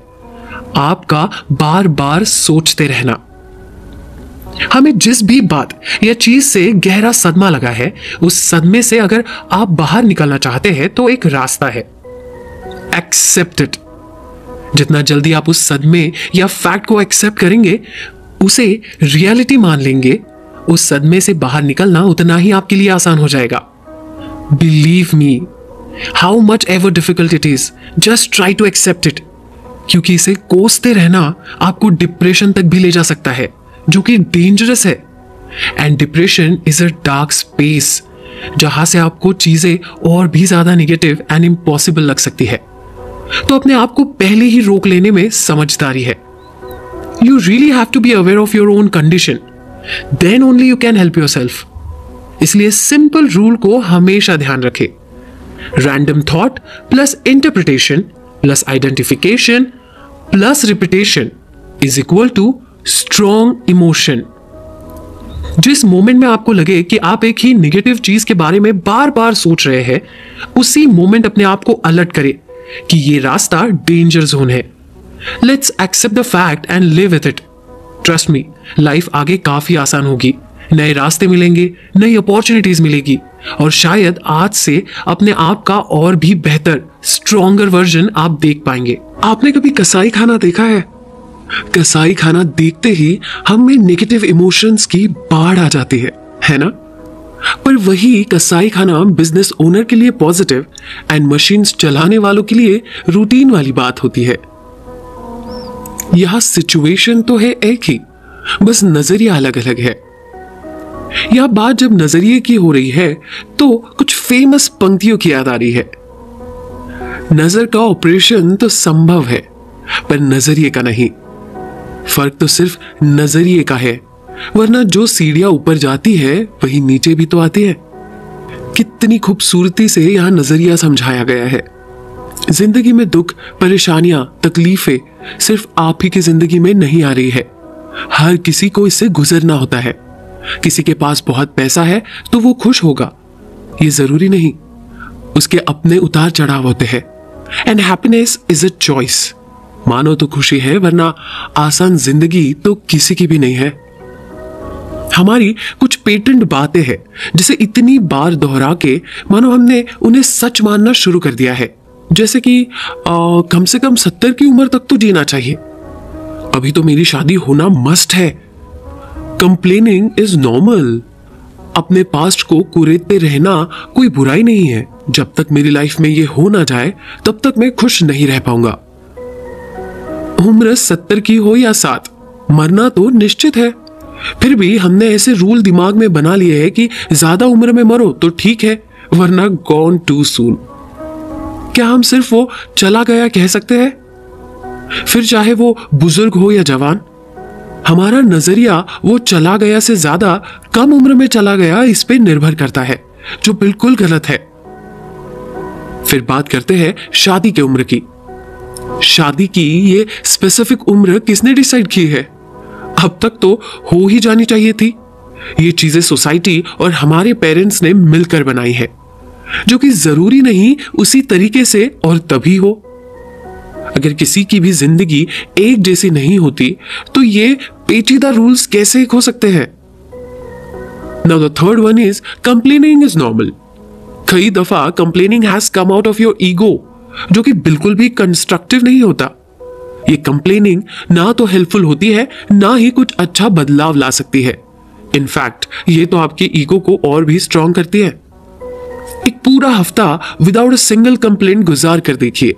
आपका बार बार सोचते रहना। हमें जिस भी बात या चीज से गहरा सदमा लगा है, उस सदमे से अगर आप बाहर निकलना चाहते हैं तो एक रास्ता है, एक्सेप्ट इट। जितना जल्दी आप उस सदमे या फैक्ट को एक्सेप्ट करेंगे, उसे रियलिटी मान लेंगे, उस सदमे से बाहर निकलना उतना ही आपके लिए आसान हो जाएगा। Believe me, how much ever difficult it is, just try to accept it. क्योंकि इसे कोसते रहना आपको डिप्रेशन तक भी ले जा सकता है, जो कि डेंजरस है। And depression is a dark space जहां से आपको चीजें और भी ज्यादा नेगेटिव एंड इम्पॉसिबल लग सकती है। तो अपने आप को पहले ही रोक लेने में समझदारी है। You really have to be aware of your own condition, then only you can help yourself. इसलिए सिंपल रूल को हमेशा ध्यान रखें, random thought plus interpretation plus identification plus repetition is equal to strong emotion. जिस moment में आपको लगे कि आप एक ही नेगेटिव चीज के बारे में बार बार सोच रहे हैं, उसी मोमेंट अपने आप को अलर्ट करें कि ये रास्ता डेंजर जोन है। Let's accept the fact and live with it. Trust me, life आगे काफी आसान होगी, नए रास्ते मिलेंगे, नई अपॉर्चुनिटीज मिलेगी और शायद आज से अपने आप का और भी बेहतर, स्ट्रॉन्गर वर्जन आप देख पाएंगे। आपने कभी कसाई खाना देखा है? कसाई खाना देखते ही हम में नेगेटिव इमोशंस की बाढ़ आ जाती है ना? पर वही कसाई खाना बिजनेस ओनर के लिए पॉजिटिव एंड मशीन्स चलाने वालों के लिए रूटीन वाली बात होती है। यह सिचुएशन तो है एक ही, बस नजरिया अलग अलग है। यह बात जब नजरिए की हो रही है तो कुछ फेमस पंक्तियों की याद आ रही है। नजर का ऑपरेशन तो संभव है, पर नजरिए का नहीं। फर्क तो सिर्फ नजरिए का है, वरना जो सीढ़ियां ऊपर जाती है वही नीचे भी तो आती है। कितनी खूबसूरती से यहां नजरिया समझाया गया है। जिंदगी में दुख, परेशानियां, तकलीफें सिर्फ आप ही की जिंदगी में नहीं आ रही है, हर किसी को इससे गुजरना होता है। किसी के पास बहुत पैसा है तो वो खुश होगा, ये जरूरी नहीं। उसके अपने उतार चढ़ाव होते हैं। And happiness is a choice. मानो तो खुशी है, वरना आसान जिंदगी तो किसी की भी नहीं है। हमारी कुछ पेटेंट बातें हैं जिसे इतनी बार दोहरा के मानो हमने उन्हें सच मानना शुरू कर दिया है। जैसे कि कम से कम 70 की उम्र तक तो जीना चाहिए, अभी तो मेरी शादी होना मस्ट है, कंप्लेनिंग इज नॉर्मल, अपने पास्ट को कुरेदते रहना कोई बुराई नहीं है, जब तक मेरी लाइफ में ये हो ना जाए तब तक मैं खुश नहीं रह पाऊंगा। उम्र 70 की हो या 7, मरना तो निश्चित है, फिर भी हमने ऐसे रूल दिमाग में बना लिए हैं कि ज्यादा उम्र में मरो तो ठीक है, वरना गॉन टू सून। क्या हम सिर्फ वो चला गया कह सकते हैं? फिर चाहे वो बुजुर्ग हो या जवान, हमारा नजरिया वो चला गया से ज्यादा कम उम्र में चला गया इस पे निर्भर करता है, जो बिल्कुल गलत है। फिर बात करते हैं शादी की उम्र की। शादी की ये स्पेसिफिक उम्र किसने डिसाइड की है? अब तक तो हो ही जानी चाहिए थी। ये चीजें सोसाइटी और हमारे पेरेंट्स ने मिलकर बनाई है, जो कि जरूरी नहीं उसी तरीके से और तभी हो। अगर किसी की भी जिंदगी एक जैसी नहीं होती तो ये पेचीदा रूल्स कैसे हो सकते हैं? Now the third one is complaining is normal. कई दफा complaining has come out of your ego, जो कि बिल्कुल भी कंस्ट्रक्टिव नहीं होता। ये कंप्लेनिंग ना तो हेल्पफुल होती है, ना ही कुछ अच्छा बदलाव ला सकती है। इनफैक्ट ये तो आपके ईगो को और भी स्ट्रांग करती है। एक पूरा हफ्ता विदाउट अ सिंगल कंप्लेंट गुजार कर देखिए,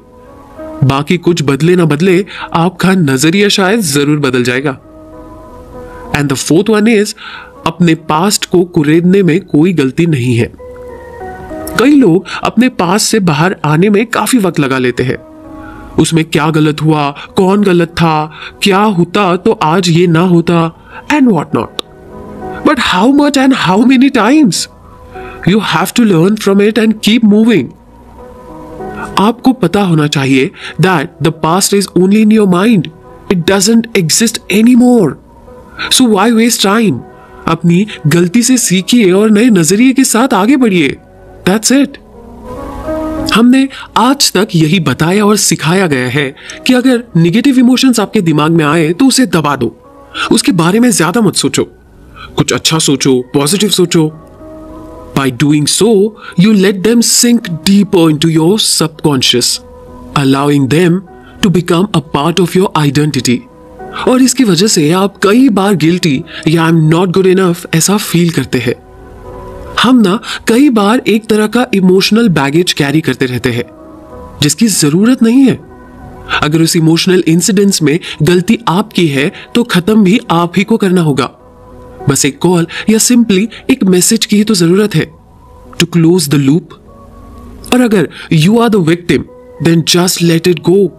बाकी कुछ बदले ना बदले आपका नजरिया शायद जरूर बदल जाएगा। And the fourth one is अपने पास्ट को कुरेदने में कोई गलती नहीं है। कई लोग अपने पास्ट से बाहर आने में काफी वक्त लगा लेते हैं। उसमें क्या गलत हुआ, कौन गलत था, क्या होता तो आज ये ना होता, and what not. But how much and how many times? You have to learn from it and keep moving. आपको पता होना चाहिए that the past is only in your mind, it doesn't exist any more. So why waste time? अपनी गलती से सीखिए और नए नजरिए के साथ आगे बढ़िए। That's it. हमने आज तक यही बताया और सिखाया गया है कि अगर निगेटिव इमोशंस आपके दिमाग में आए तो उसे दबा दो, उसके बारे में ज्यादा मत सोचो, कुछ अच्छा सोचो, पॉजिटिव सोचो। By doing so, you let them sink deeper into your subconscious, allowing them to become a part of your identity. और इसकी वजह से आप कई बार गिल्टी या I'm not good enough ऐसा फील करते हैं। हम ना कई बार एक तरह का इमोशनल बैगेज कैरी करते रहते हैं जिसकी जरूरत नहीं है। अगर उस इमोशनल इंसिडेंट्स में गलती आपकी है तो खत्म भी आप ही को करना होगा। बस एक कॉल या सिंपली एक मैसेज की ही तो जरूरत है टू क्लोज द लूप। और अगर you are the victim then just let it go.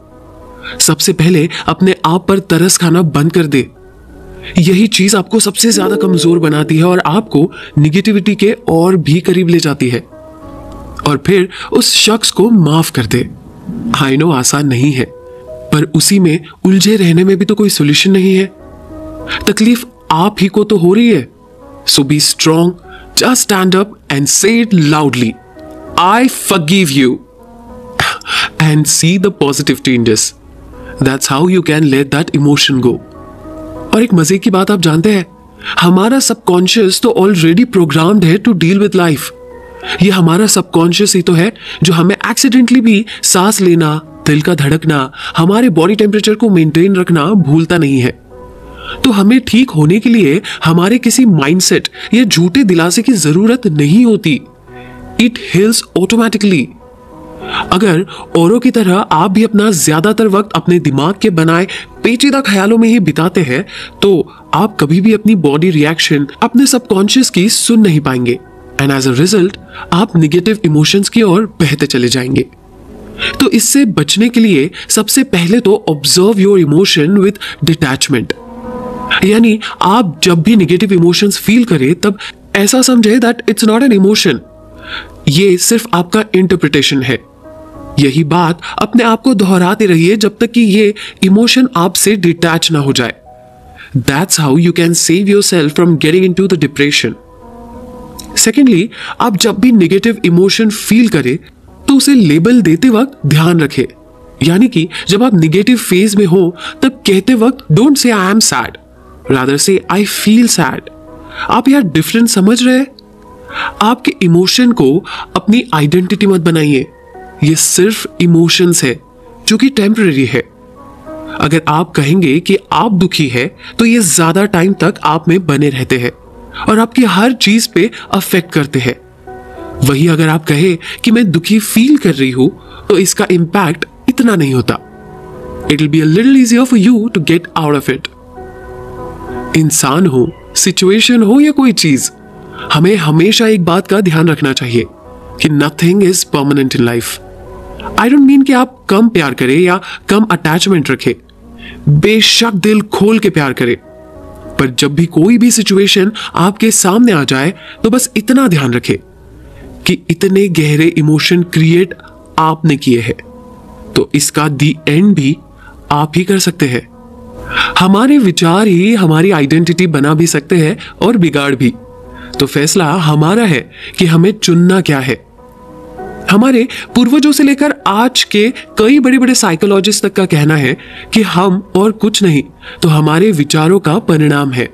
सबसे पहले अपने आप पर तरस खाना बंद कर दे। यही चीज आपको सबसे ज्यादा कमजोर बनाती है और आपको निगेटिविटी के और भी करीब ले जाती है। और फिर उस शख्स को माफ कर दे। आई नो आसान नहीं है, पर उसी में उलझे रहने में भी तो कोई सोल्यूशन नहीं है। तकलीफ आप ही को तो हो रही है। So be strong, just stand up and say it loudly, I forgive you, and see the positive changes. That's how you can let that emotion go. और एक मजे की बात आप जानते हैं, हमारा सबकॉन्शियस तो ऑलरेडी प्रोग्राम्ड है टू डील विद लाइफ। ये हमारा सबकॉन्शियस ही तो है जो हमें एक्सीडेंटली भी सांस लेना, दिल का धड़कना, हमारे बॉडी टेम्परेचर को मेंटेन रखना भूलता नहीं है। तो हमें ठीक होने के लिए हमारे किसी माइंडसेट या झूठे दिलासे की जरूरत नहीं होती। It heels automatically. अगर औरों की तरह आप भी अपना ज्यादातर वक्त अपने दिमाग के बनाए पेचीदा ख्यालों में ही बिताते हैं तो आप कभी भी अपनी बॉडी रिएक्शन अपने सबकॉन्शियस की सुन नहीं पाएंगे, एंड एज अ रिजल्ट आप निगेटिव इमोशंस की ओर बहते चले जाएंगे। तो इससे बचने के लिए सबसे पहले तो observe your emotion with detachment. यानी आप जब भी निगेटिव इमोशंस फील करें तब ऐसा समझे that it's not an emotion, ये सिर्फ आपका इंटरप्रिटेशन है। यही बात अपने आप को दोहराते रहिए जब तक कि ये इमोशन आपसे डिटैच ना हो जाए। That's how you can save yourself from getting into the depression. Secondly, आप जब भी निगेटिव इमोशन फील करें तो उसे लेबल देते वक्त ध्यान रखें। यानी कि जब आप निगेटिव फेज में हो तब कहते वक्त don't say I am sad, rather से आई फील सैड। आप यह डिफरेंस समझ रहे हैं? आपके इमोशन को अपनी आइडेंटिटी मत बनाइए। ये सिर्फ इमोशंस है जो कि टेम्पररी है। अगर आप कहेंगे कि आप दुखी है तो ये ज्यादा टाइम तक आप में बने रहते हैं और आपकी हर चीज पे अफेक्ट करते हैं। वही अगर आप कहे कि मैं दुखी फील कर रही हूं तो इसका इंपैक्ट इतना नहीं होता। It will be a little easier for you to get out of it. इंसान हो सिचुएशन हो या कोई चीज, हमें हमेशा एक बात का ध्यान रखना चाहिए कि nothing is permanent in life. I don't mean कि आप कम प्यार करें या कम अटैचमेंट रखें, बेशक दिल खोल के प्यार करें, पर जब भी कोई भी सिचुएशन आपके सामने आ जाए तो बस इतना ध्यान रखें कि इतने गहरे इमोशन क्रिएट आपने किए हैं तो इसका दी एंड भी आप ही कर सकते हैं। हमारे विचार ही हमारी आइडेंटिटी बना भी सकते हैं और बिगाड़ भी। तो फैसला हमारा है कि हमें चुनना क्या है। हमारे पूर्वजों से लेकर आज के कई बड़े बड़े साइकोलॉजिस्ट तक का कहना है कि हम और कुछ नहीं तो हमारे विचारों का परिणाम है,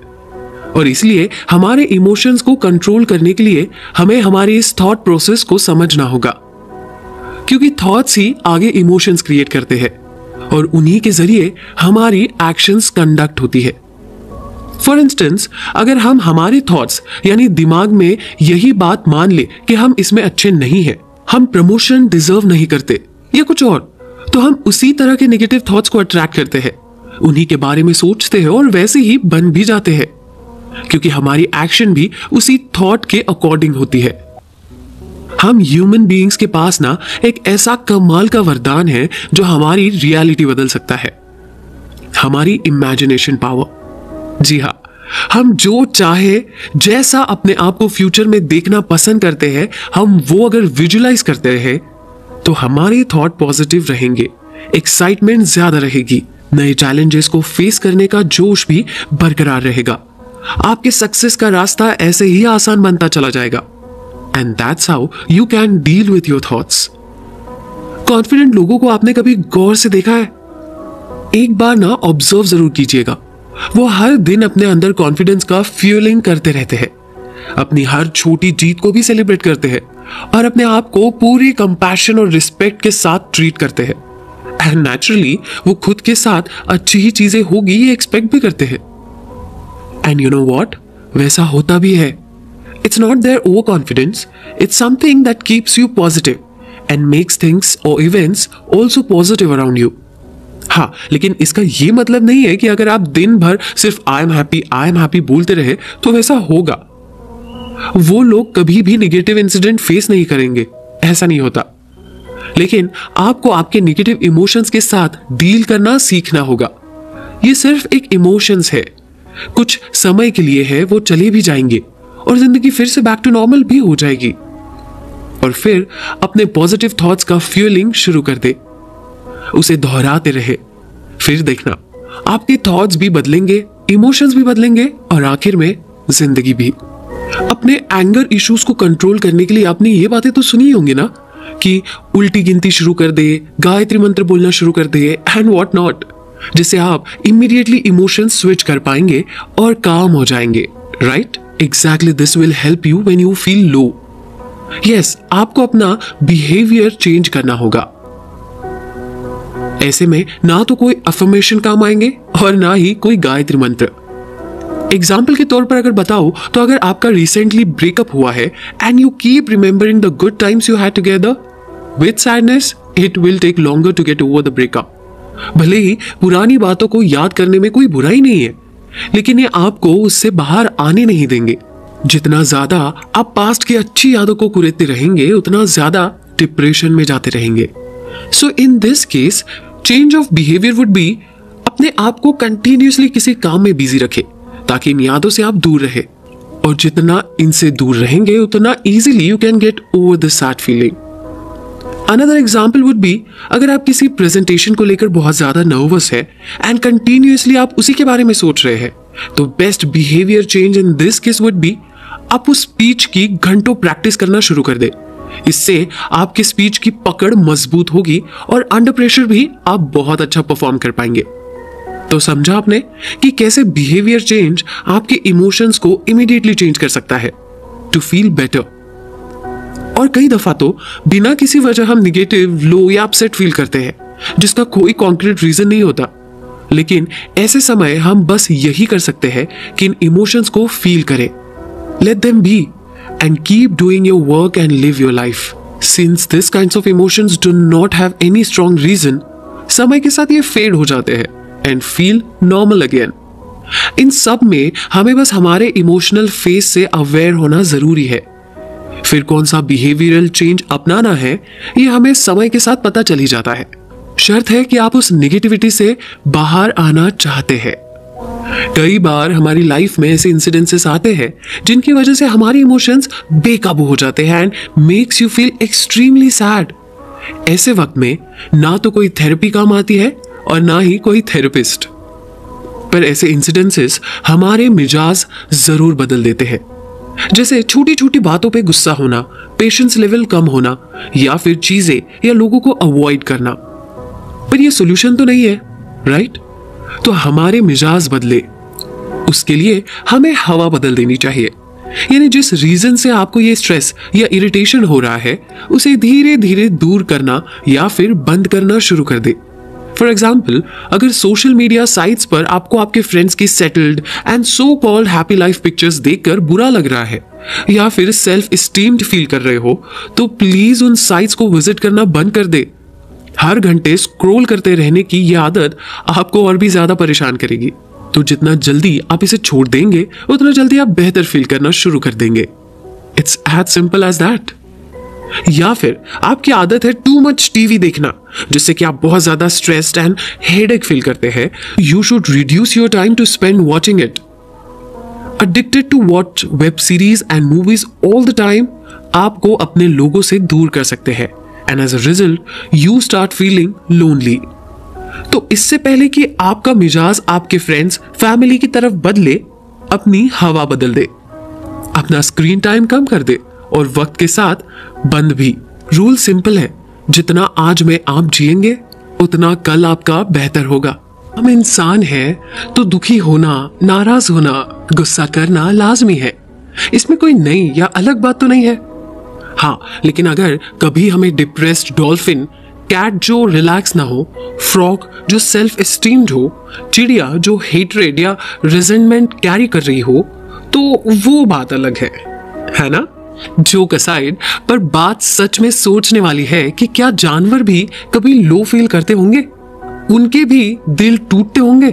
और इसलिए हमारे इमोशंस को कंट्रोल करने के लिए हमें हमारे इस थॉट प्रोसेस को समझना होगा, क्योंकि थॉट्स ही आगे इमोशंस क्रिएट करते हैं और उन्हीं के जरिए हमारी एक्शंस कंडक्ट होती है। फॉर इंस्टेंस, अगर हम हमारे थॉट्स यानी दिमाग में यही बात मान ले कि हम इसमें अच्छे नहीं हैं, हम प्रमोशन डिजर्व नहीं करते या कुछ और, तो हम उसी तरह के नेगेटिव थॉट्स को अट्रैक्ट करते हैं, उन्हीं के बारे में सोचते हैं और वैसे ही बन भी जाते हैं, क्योंकि हमारी एक्शन भी उसी थॉट के अकॉर्डिंग होती है। हम ह्यूमन बीइंग्स के पास ना एक ऐसा कमाल का वरदान है जो हमारी रियलिटी बदल सकता है, हमारी इमेजिनेशन पावर। जी हाँ, हम जो चाहे, जैसा अपने आप को फ्यूचर में देखना पसंद करते हैं, हम वो अगर विजुलाइज करते रहे तो हमारे थॉट पॉजिटिव रहेंगे, एक्साइटमेंट ज्यादा रहेगी, नए चैलेंजेस को फेस करने का जोश भी बरकरार रहेगा, आपके सक्सेस का रास्ता ऐसे ही आसान बनता चला जाएगा। And that's how you can deal with your thoughts. Confident लोगों को आपने कभी गौर से देखा है? एक बार ना ऑब्जर्व जरूर कीजिएगा, वो हर दिन अपने अंदर कॉन्फिडेंस का फ्यूलिंग करते रहते हैं, अपनी हर छोटी जीत को भी सेलिब्रेट करते हैं और अपने आप को पूरी कंपैशन और रिस्पेक्ट के साथ ट्रीट करते हैं। एंड नेचुरली वो खुद के साथ अच्छी ही चीजें होगी ये एक्सपेक्ट भी करते हैं। एंड यू नो व्हाट, वैसा होता भी है। It's not their over confidence, it's something that keeps you positive and makes things और events also positive around you. हाँ, लेकिन इसका ये मतलब नहीं है कि अगर आप दिन भर सिर्फ आई एम हैप्पी बोलते रहे तो वैसा होगा। वो लोग कभी भी नेगेटिव इंसिडेंट फेस नहीं करेंगे, ऐसा नहीं होता। लेकिन आपको आपके नेगेटिव इमोशंस के साथ डील करना सीखना होगा। ये सिर्फ एक इमोशंस है, कुछ समय के लिए है, वो चले भी जाएंगे और जिंदगी फिर से बैक टू नॉर्मल भी हो जाएगी। और फिर अपने पॉजिटिव थॉट्स का फ्यूलिंग शुरू कर दे, उसे दोहराते रहे, फिर देखना आपके थॉट्स भी बदलेंगे, इमोशंस भी बदलेंगे और आखिर में जिंदगी भी। अपने एंगर इश्यूज को कंट्रोल करने के लिए आपने ये बातें तो सुनी होंगी ना कि उल्टी गिनती शुरू कर दे, गायत्री मंत्र बोलना शुरू कर दे एंड व्हाट नॉट, जिससे आप इमीडिएटली इमोशंस स्विच कर पाएंगे और काम हो जाएंगे। Right? Exactly this will help you when you feel low. Yes, आपको अपना बिहेवियर चेंज करना होगा। ऐसे में ना तो कोई अफर्मेशन काम आएंगे और ना ही कोई गायत्री मंत्र। एग्जाम्पल के तौर पर अगर बताओ तो अगर आपका रिसेंटली ब्रेकअप हुआ है and you keep remembering the good times you had together with sadness, it will take longer to get over the breakup. भले ही पुरानी बातों को याद करने में कोई बुराई नहीं है, लेकिन ये आपको उससे बाहर आने नहीं देंगे। जितना ज्यादा आप पास्ट की अच्छी यादों को कुरेदते रहेंगे, उतना ज्यादा डिप्रेशन में जाते रहेंगे। So in this case change of behaviour would be अपने आप को कंटिन्यूअसली किसी काम में बिजी रखे ताकि इन यादों से आप दूर रहे, और जितना इनसे दूर रहेंगे उतना easily you can get over the sad feeling. Another example would be, अगर आप किसी प्रेजेंटेशन को लेकर बहुत ज्यादा नर्वस है एंड कंटिन्यूअसली आप उसी के बारे में सोच रहे हैं, तो best behaviour change in this case would be आप उस स्पीच की घंटों प्रैक्टिस करना शुरू कर दे। इससे आपकी स्पीच की पकड़ मजबूत होगी और अंडर प्रेशर भी आप बहुत अच्छा परफॉर्म कर पाएंगे। तो समझा आपने कि कैसे बिहेवियर चेंज आपके इमोशंस को इमीडिएटली चेंज कर सकता है टू फील बेटर। और कई दफा तो बिना किसी वजह हम निगेटिव, लो या अपसेट फील करते हैं जिसका कोई कॉन्क्रीट रीजन नहीं होता, लेकिन ऐसे समय हम बस यही कर सकते हैं कि इन इमोशंस को फील करें, let them be and keep doing your work and live your life. Since these kinds of emotions do not have any strong reason, समय के साथ ये फेड हो जाते हैं and feel normal again. इन सब में हमें बस हमारे इमोशनल फेस से अवेयर होना जरूरी है। फिर कौन सा बिहेवियरल चेंज अपनाना है ये हमें समय के साथ पता चल ही जाता है। शर्त है कि आप उस नेगेटिविटी से बाहर आना चाहते हैं। कई बार हमारी लाइफ में ऐसे इंसिडेंसेस आते हैं जिनकी वजह से हमारे इमोशंस बेकाबू हो जाते हैं and makes you feel extremely sad. ऐसे वक्त में ना तो कोई थेरेपी काम आती है और ना ही कोई थेरेपिस्ट, पर ऐसे इंसिडेंसेस हमारे मिजाज जरूर बदल देते हैं। जैसे छोटी छोटी बातों पे गुस्सा होना, पेशेंस लेवल कम होना या फिर चीजें या लोगों को अवॉइड करना। पर ये सॉल्यूशन तो नहीं है, राइट? तो हमारे मिजाज बदले उसके लिए हमें हवा बदल देनी चाहिए। यानी जिस रीजन से आपको ये स्ट्रेस या इरिटेशन हो रहा है उसे धीरे धीरे दूर करना या फिर बंद करना शुरू कर दे। फॉर एग्जाम्पल, अगर सोशल मीडिया साइट्स पर आपको आपके फ्रेंड्स की settled and so called happy life pictures देखकर बुरा लग रहा है या फिर सेल्फ एस्टीम्ड फील कर रहे हो, तो प्लीज उन साइट्स को विजिट करना बंद कर दे। हर घंटे स्क्रॉल करते रहने की यह आदत आपको और भी ज्यादा परेशान करेगी। तो जितना जल्दी आप इसे छोड़ देंगे उतना जल्दी आप बेहतर फील करना शुरू कर देंगे। It's as simple as that. या फिर आपकी आदत है टू मच टीवी देखना, जिससे कि आप बहुत ज्यादा स्ट्रेस्ड एंड हेडेक फील करते हैं। You should reduce your time to spend watching it. Addicted to watch web series and movies all the time आपको अपने लोगों से दूर कर सकते हैं and as a result you start feeling lonely. तो इससे पहले कि आपका मिजाज आपके फ्रेंड्स फैमिली की तरफ बदले, अपनी हवा बदल दे, अपना स्क्रीन टाइम कम कर दे और वक्त के साथ बंद भी। रूल सिंपल है, जितना आज में आप जिएंगे उतना कल आपका बेहतर होगा। हम इंसान हैं तो दुखी होना, नाराज होना, गुस्सा करना लाजमी है। इसमें कोई नई या अलग बात तो नहीं है। हाँ, लेकिन अगर कभी हमें डिप्रेस्ड डॉल्फिन, कैट जो रिलैक्स ना हो, फ्रॉग जो सेल्फ एस्टीम्ड हो, चिड़िया जो हेट्रेड या रिजेंटमेंट कैरी कर रही हो, तो वो बात अलग है ना? जोक असाइड, पर बात सच में सोचने वाली है कि क्या जानवर भी कभी लो फील करते होंगे? उनके भी दिल टूटते होंगे?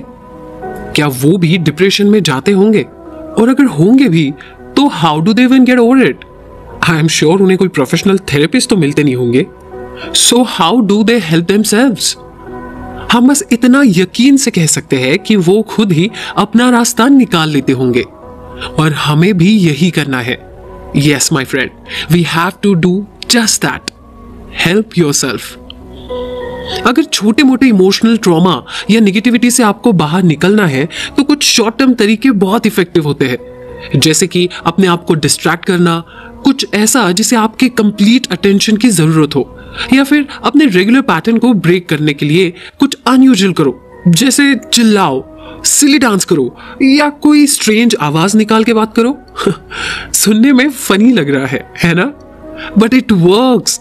क्या वो भी डिप्रेशन में जाते होंगे? और अगर होंगे भी तो how do they even get over it? I am sure उन्हें कोई प्रोफेशनल थेरेपिस्ट तो मिलते नहीं होंगे। So how do they help themselves? हम बस इतना यकीन से कह सकते हैं कि वो खुद ही अपना रास्ता निकाल लेते होंगे और हमें भी यही करना है। Yes, my friend, we have to do just that. Help yourself. अगर छोटे मोटे इमोशनल ट्रॉमा या निगेटिविटी से आपको बाहर निकलना है तो कुछ शॉर्ट टर्म तरीके बहुत इफेक्टिव होते हैं। जैसे कि अपने आप को डिस्ट्रैक्ट करना, कुछ ऐसा जिसे आपके कंप्लीट अटेंशन की जरूरत हो, या फिर अपने रेगुलर पैटर्न को ब्रेक करने के लिए कुछ अनयूजुअल करो, जैसे चिल्लाओ, सिली डांस करो या कोई स्ट्रेंज आवाज निकाल के बात करो। सुनने में फनी लग रहा है ना? But it works.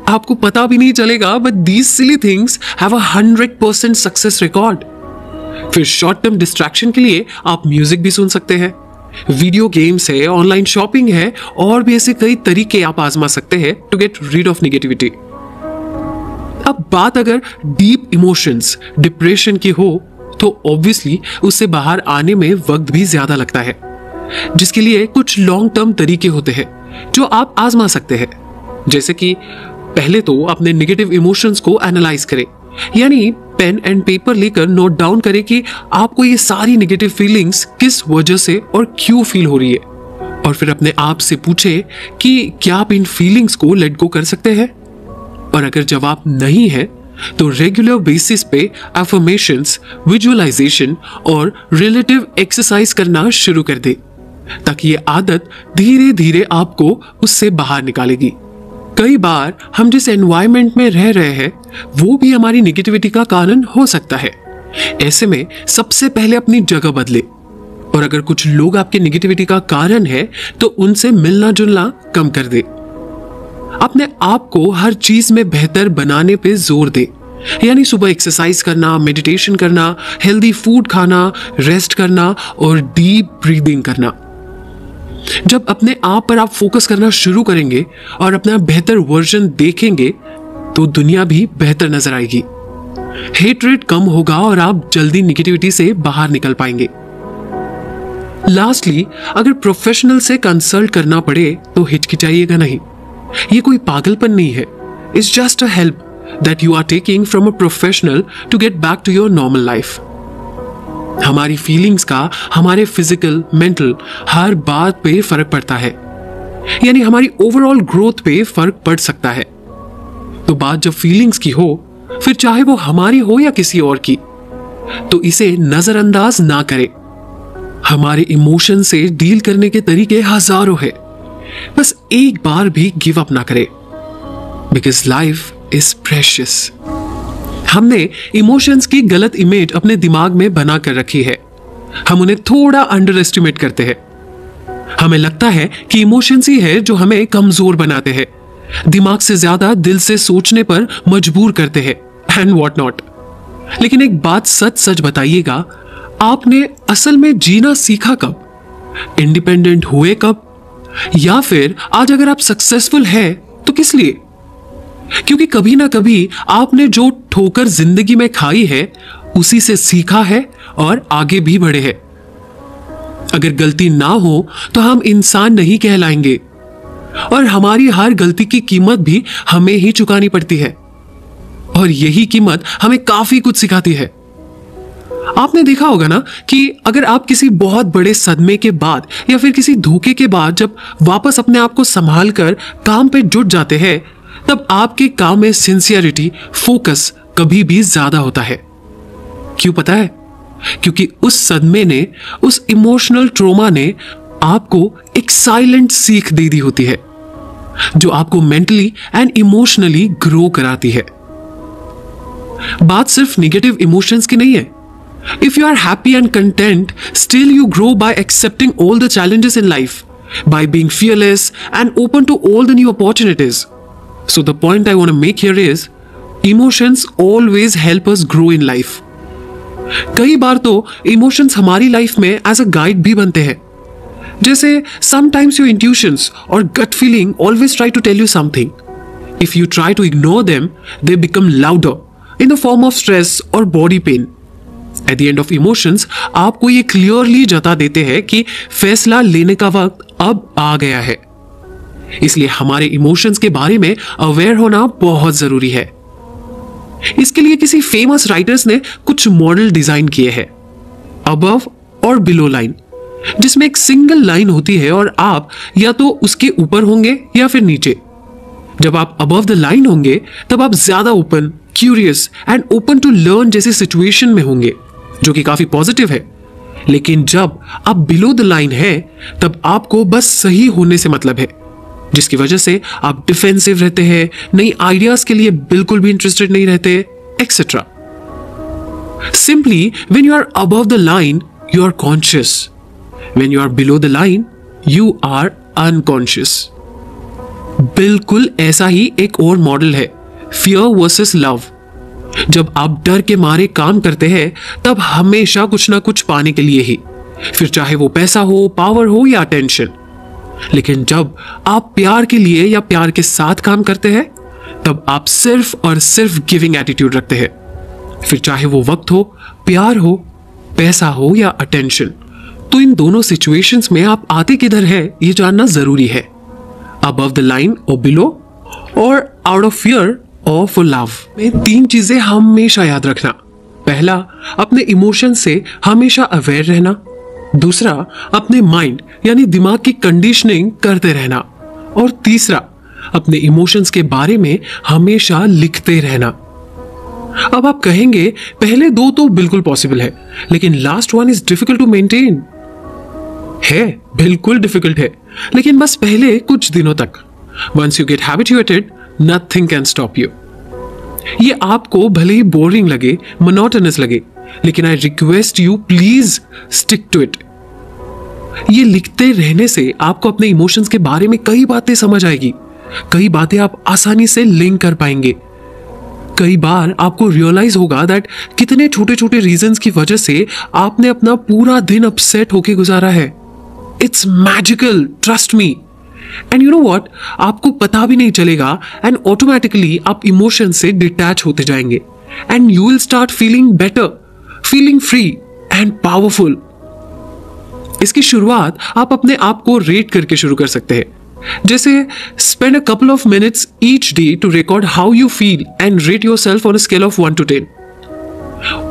आपको पता भी नहीं चलेगा, but these silly things have a 100% success record. फिर शॉर्ट टर्म डिस्ट्रैक्शन के लिए आप म्यूजिक भी सुन सकते हैं, वीडियो गेम्स है, ऑनलाइन शॉपिंग है, और भी ऐसे कई तरीके आप आजमा सकते हैं to get rid of negativity. अब बात अगर डीप इमोशंस, डिप्रेशन की हो, तो ऑब्वियसली उससे बाहर आने में वक्त भी ज्यादा लगता है, जिसके लिए कुछ लॉन्ग टर्म तरीके होते हैं जो आप आजमा सकते हैं। जैसे कि पहले तो अपने नेगेटिव इमोशंस को एनालाइज करें, यानी पेन एंड पेपर लेकर नोट डाउन करें कि आपको ये सारी नेगेटिव फीलिंग्स किस वजह से और क्यों फील हो रही है, और फिर अपने आप से पूछे कि क्या आप इन फीलिंग्स को लेट गो कर सकते हैं। और अगर जवाब नहीं है तो रेगुलर बेसिस पे अफर्मेशंस, विजुअलाइजेशन और रिलेटिव एक्सरसाइज करना शुरू कर दे, ताकि ये आदत धीरे धीरे आपको उससे बाहर निकालेगी। कई बार हम जिस एनवायरनमेंट में रह रहे हैं वो भी हमारी नेगेटिविटी का कारण हो सकता है। ऐसे में सबसे पहले अपनी जगह बदले, और अगर कुछ लोग आपके नेगेटिविटी का कारण है तो उनसे मिलना जुलना कम कर दे। अपने आप को हर चीज में बेहतर बनाने पे जोर दे, यानी सुबह एक्सरसाइज करना, मेडिटेशन करना, हेल्दी फूड खाना, रेस्ट करना और डीप ब्रीदिंग करना। जब अपने आप पर आप फोकस करना शुरू करेंगे और अपना बेहतर वर्जन देखेंगे तो दुनिया भी बेहतर नजर आएगी। हेट रेट कम होगा और आप जल्दी निगेटिविटी से बाहर निकल पाएंगे। लास्टली, अगर प्रोफेशनल से कंसल्ट करना पड़े तो हिचकिचाइएगा नहीं। ये कोई पागलपन नहीं है। It's just a help that you are taking from a professional to get back to your normal life. हमारी फीलिंग्स का हमारे फिजिकल, मेंटल हर बात पे फर्क पड़ता है, यानी हमारी ओवरऑल ग्रोथ पे फर्क पड़ सकता है। तो बात जब फीलिंग्स की हो, फिर चाहे वो हमारी हो या किसी और की, तो इसे नजरअंदाज ना करें। हमारे इमोशन से डील करने के तरीके हजारों हैं, बस एक बार भी गिव अप ना करें, बिकॉज लाइफ इज प्रेशियस। हमने इमोशंस की गलत इमेज अपने दिमाग में बना कर रखी है। हम उन्हें थोड़ा अंडर एस्टिमेट करते हैं। हमें लगता है कि इमोशंस ही है जो हमें कमजोर बनाते हैं, दिमाग से ज्यादा दिल से सोचने पर मजबूर करते हैं एंड व्हाट नॉट। लेकिन एक बात सच सच बताइएगा, आपने असल में जीना सीखा कब? इंडिपेंडेंट हुए कब? या फिर आज अगर आप सक्सेसफुल हैं तो किस लिए? क्योंकि कभी ना कभी आपने जो ठोकर जिंदगी में खाई है उसी से सीखा है और आगे भी बढ़े हैं। अगर गलती ना हो तो हम इंसान नहीं कहलाएंगे, और हमारी हर गलती की कीमत भी हमें ही चुकानी पड़ती है, और यही कीमत हमें काफी कुछ सिखाती है। आपने देखा होगा ना कि अगर आप किसी बहुत बड़े सदमे के बाद या फिर किसी धोखे के बाद जब वापस अपने आप को संभाल कर काम पे जुट जाते हैं, तब आपके काम में सिंसियरिटी, फोकस कभी भी ज्यादा होता है। क्यों पता है? क्योंकि उस सदमे ने, उस इमोशनल ट्रॉमा ने आपको एक साइलेंट सीख दे दी होती है, जो आपको मेंटली एंड इमोशनली ग्रो कराती है। बात सिर्फ नेगेटिव इमोशंस की नहीं है। If you are happy and content, still you grow by accepting all the challenges in life, by being fearless and open to all the new opportunities. So the point I want to make here is, emotions always help us grow in life. कई बार तो emotions हमारी life में as a guide भी बनते हैं। जैसे sometimes your intuitions or gut feeling always try to tell you something. If you try to ignore them, they become louder in the form of stress or body pain. At the end of emotions, आपको ये clearly जता देते हैं कि फैसला लेने का वक्त अब आ गया है। इसलिए हमारे इमोशंस के बारे में अवेयर होना बहुत जरूरी है। इसके लिए किसी फेमस राइटर्स ने कुछ मॉडल डिजाइन किए हैं, अबव और बिलो लाइन, जिसमें एक सिंगल लाइन होती है और आप या तो उसके ऊपर होंगे या फिर नीचे। जब आप अबव द लाइन होंगे तब आप ज्यादा open, curious and open to learn जैसी सिचुएशन में होंगे, जो कि काफी पॉजिटिव है। लेकिन जब आप बिलो द लाइन है तब आपको बस सही होने से मतलब है, जिसकी वजह से आप डिफेंसिव रहते हैं, नई आइडियाज के लिए बिल्कुल भी इंटरेस्टेड नहीं रहते, etcetera. Simply when you are above the line you are conscious, when you are below the line you are unconscious. बिल्कुल ऐसा ही एक और मॉडल है, फियर वर्सेस लव। जब आप डर के मारे काम करते हैं तब हमेशा कुछ ना कुछ पाने के लिए ही, फिर चाहे वो पैसा हो, पावर हो या अटेंशन। लेकिन जब आप प्यार के लिए या प्यार के साथ काम करते हैं तब आप सिर्फ और सिर्फ गिविंग एटीट्यूड रखते हैं, फिर चाहे वो वक्त हो, प्यार हो, पैसा हो या अटेंशन। तो इन दोनों सिचुएशंस में आप आते किधर है ये जानना जरूरी है, अबव द लाइन और बिलो, और आउट ऑफ फियर और फॉर लव। में 3 चीजें हमेशा याद रखना। पहला, अपने इमोशन से हमेशा अवेयर रहना। दूसरा, अपने माइंड यानी दिमाग की कंडीशनिंग करते रहना। और तीसरा, अपने इमोशंस के बारे में हमेशा लिखते रहना। अब आप कहेंगे पहले 2 तो बिल्कुल पॉसिबल है, लेकिन last one is difficult to maintain. है, बिल्कुल डिफिकल्ट है, लेकिन बस पहले कुछ दिनों तक। Once you get habituated, nothing can stop you. ये आपको भले ही बोरिंग लगे, मोनोटोनस लगे, लेकिन I request you please stick to it. ये लिखते रहने से आपको अपने इमोशंस के बारे में कई बातें समझ आएगी, कई बातें आप आसानी से लिंक कर पाएंगे। कई बार आपको रियलाइज होगा दैट कितने छोटे छोटे रीजंस की वजह से आपने अपना पूरा दिन अपसेट होके गुजारा है। It's magical, trust me. And you know what, आपको पता भी नहीं चलेगा एंड ऑटोमेटिकली आप इमोशन से डिटैच होते जाएंगे and you will start feeling better, feeling free and powerful. इसकी शुरुआत आप अपने आप को रेट करके शुरू कर सकते हैं। जैसे spend a couple of minutes each day to record how you feel and rate yourself on a scale of 1 to 10.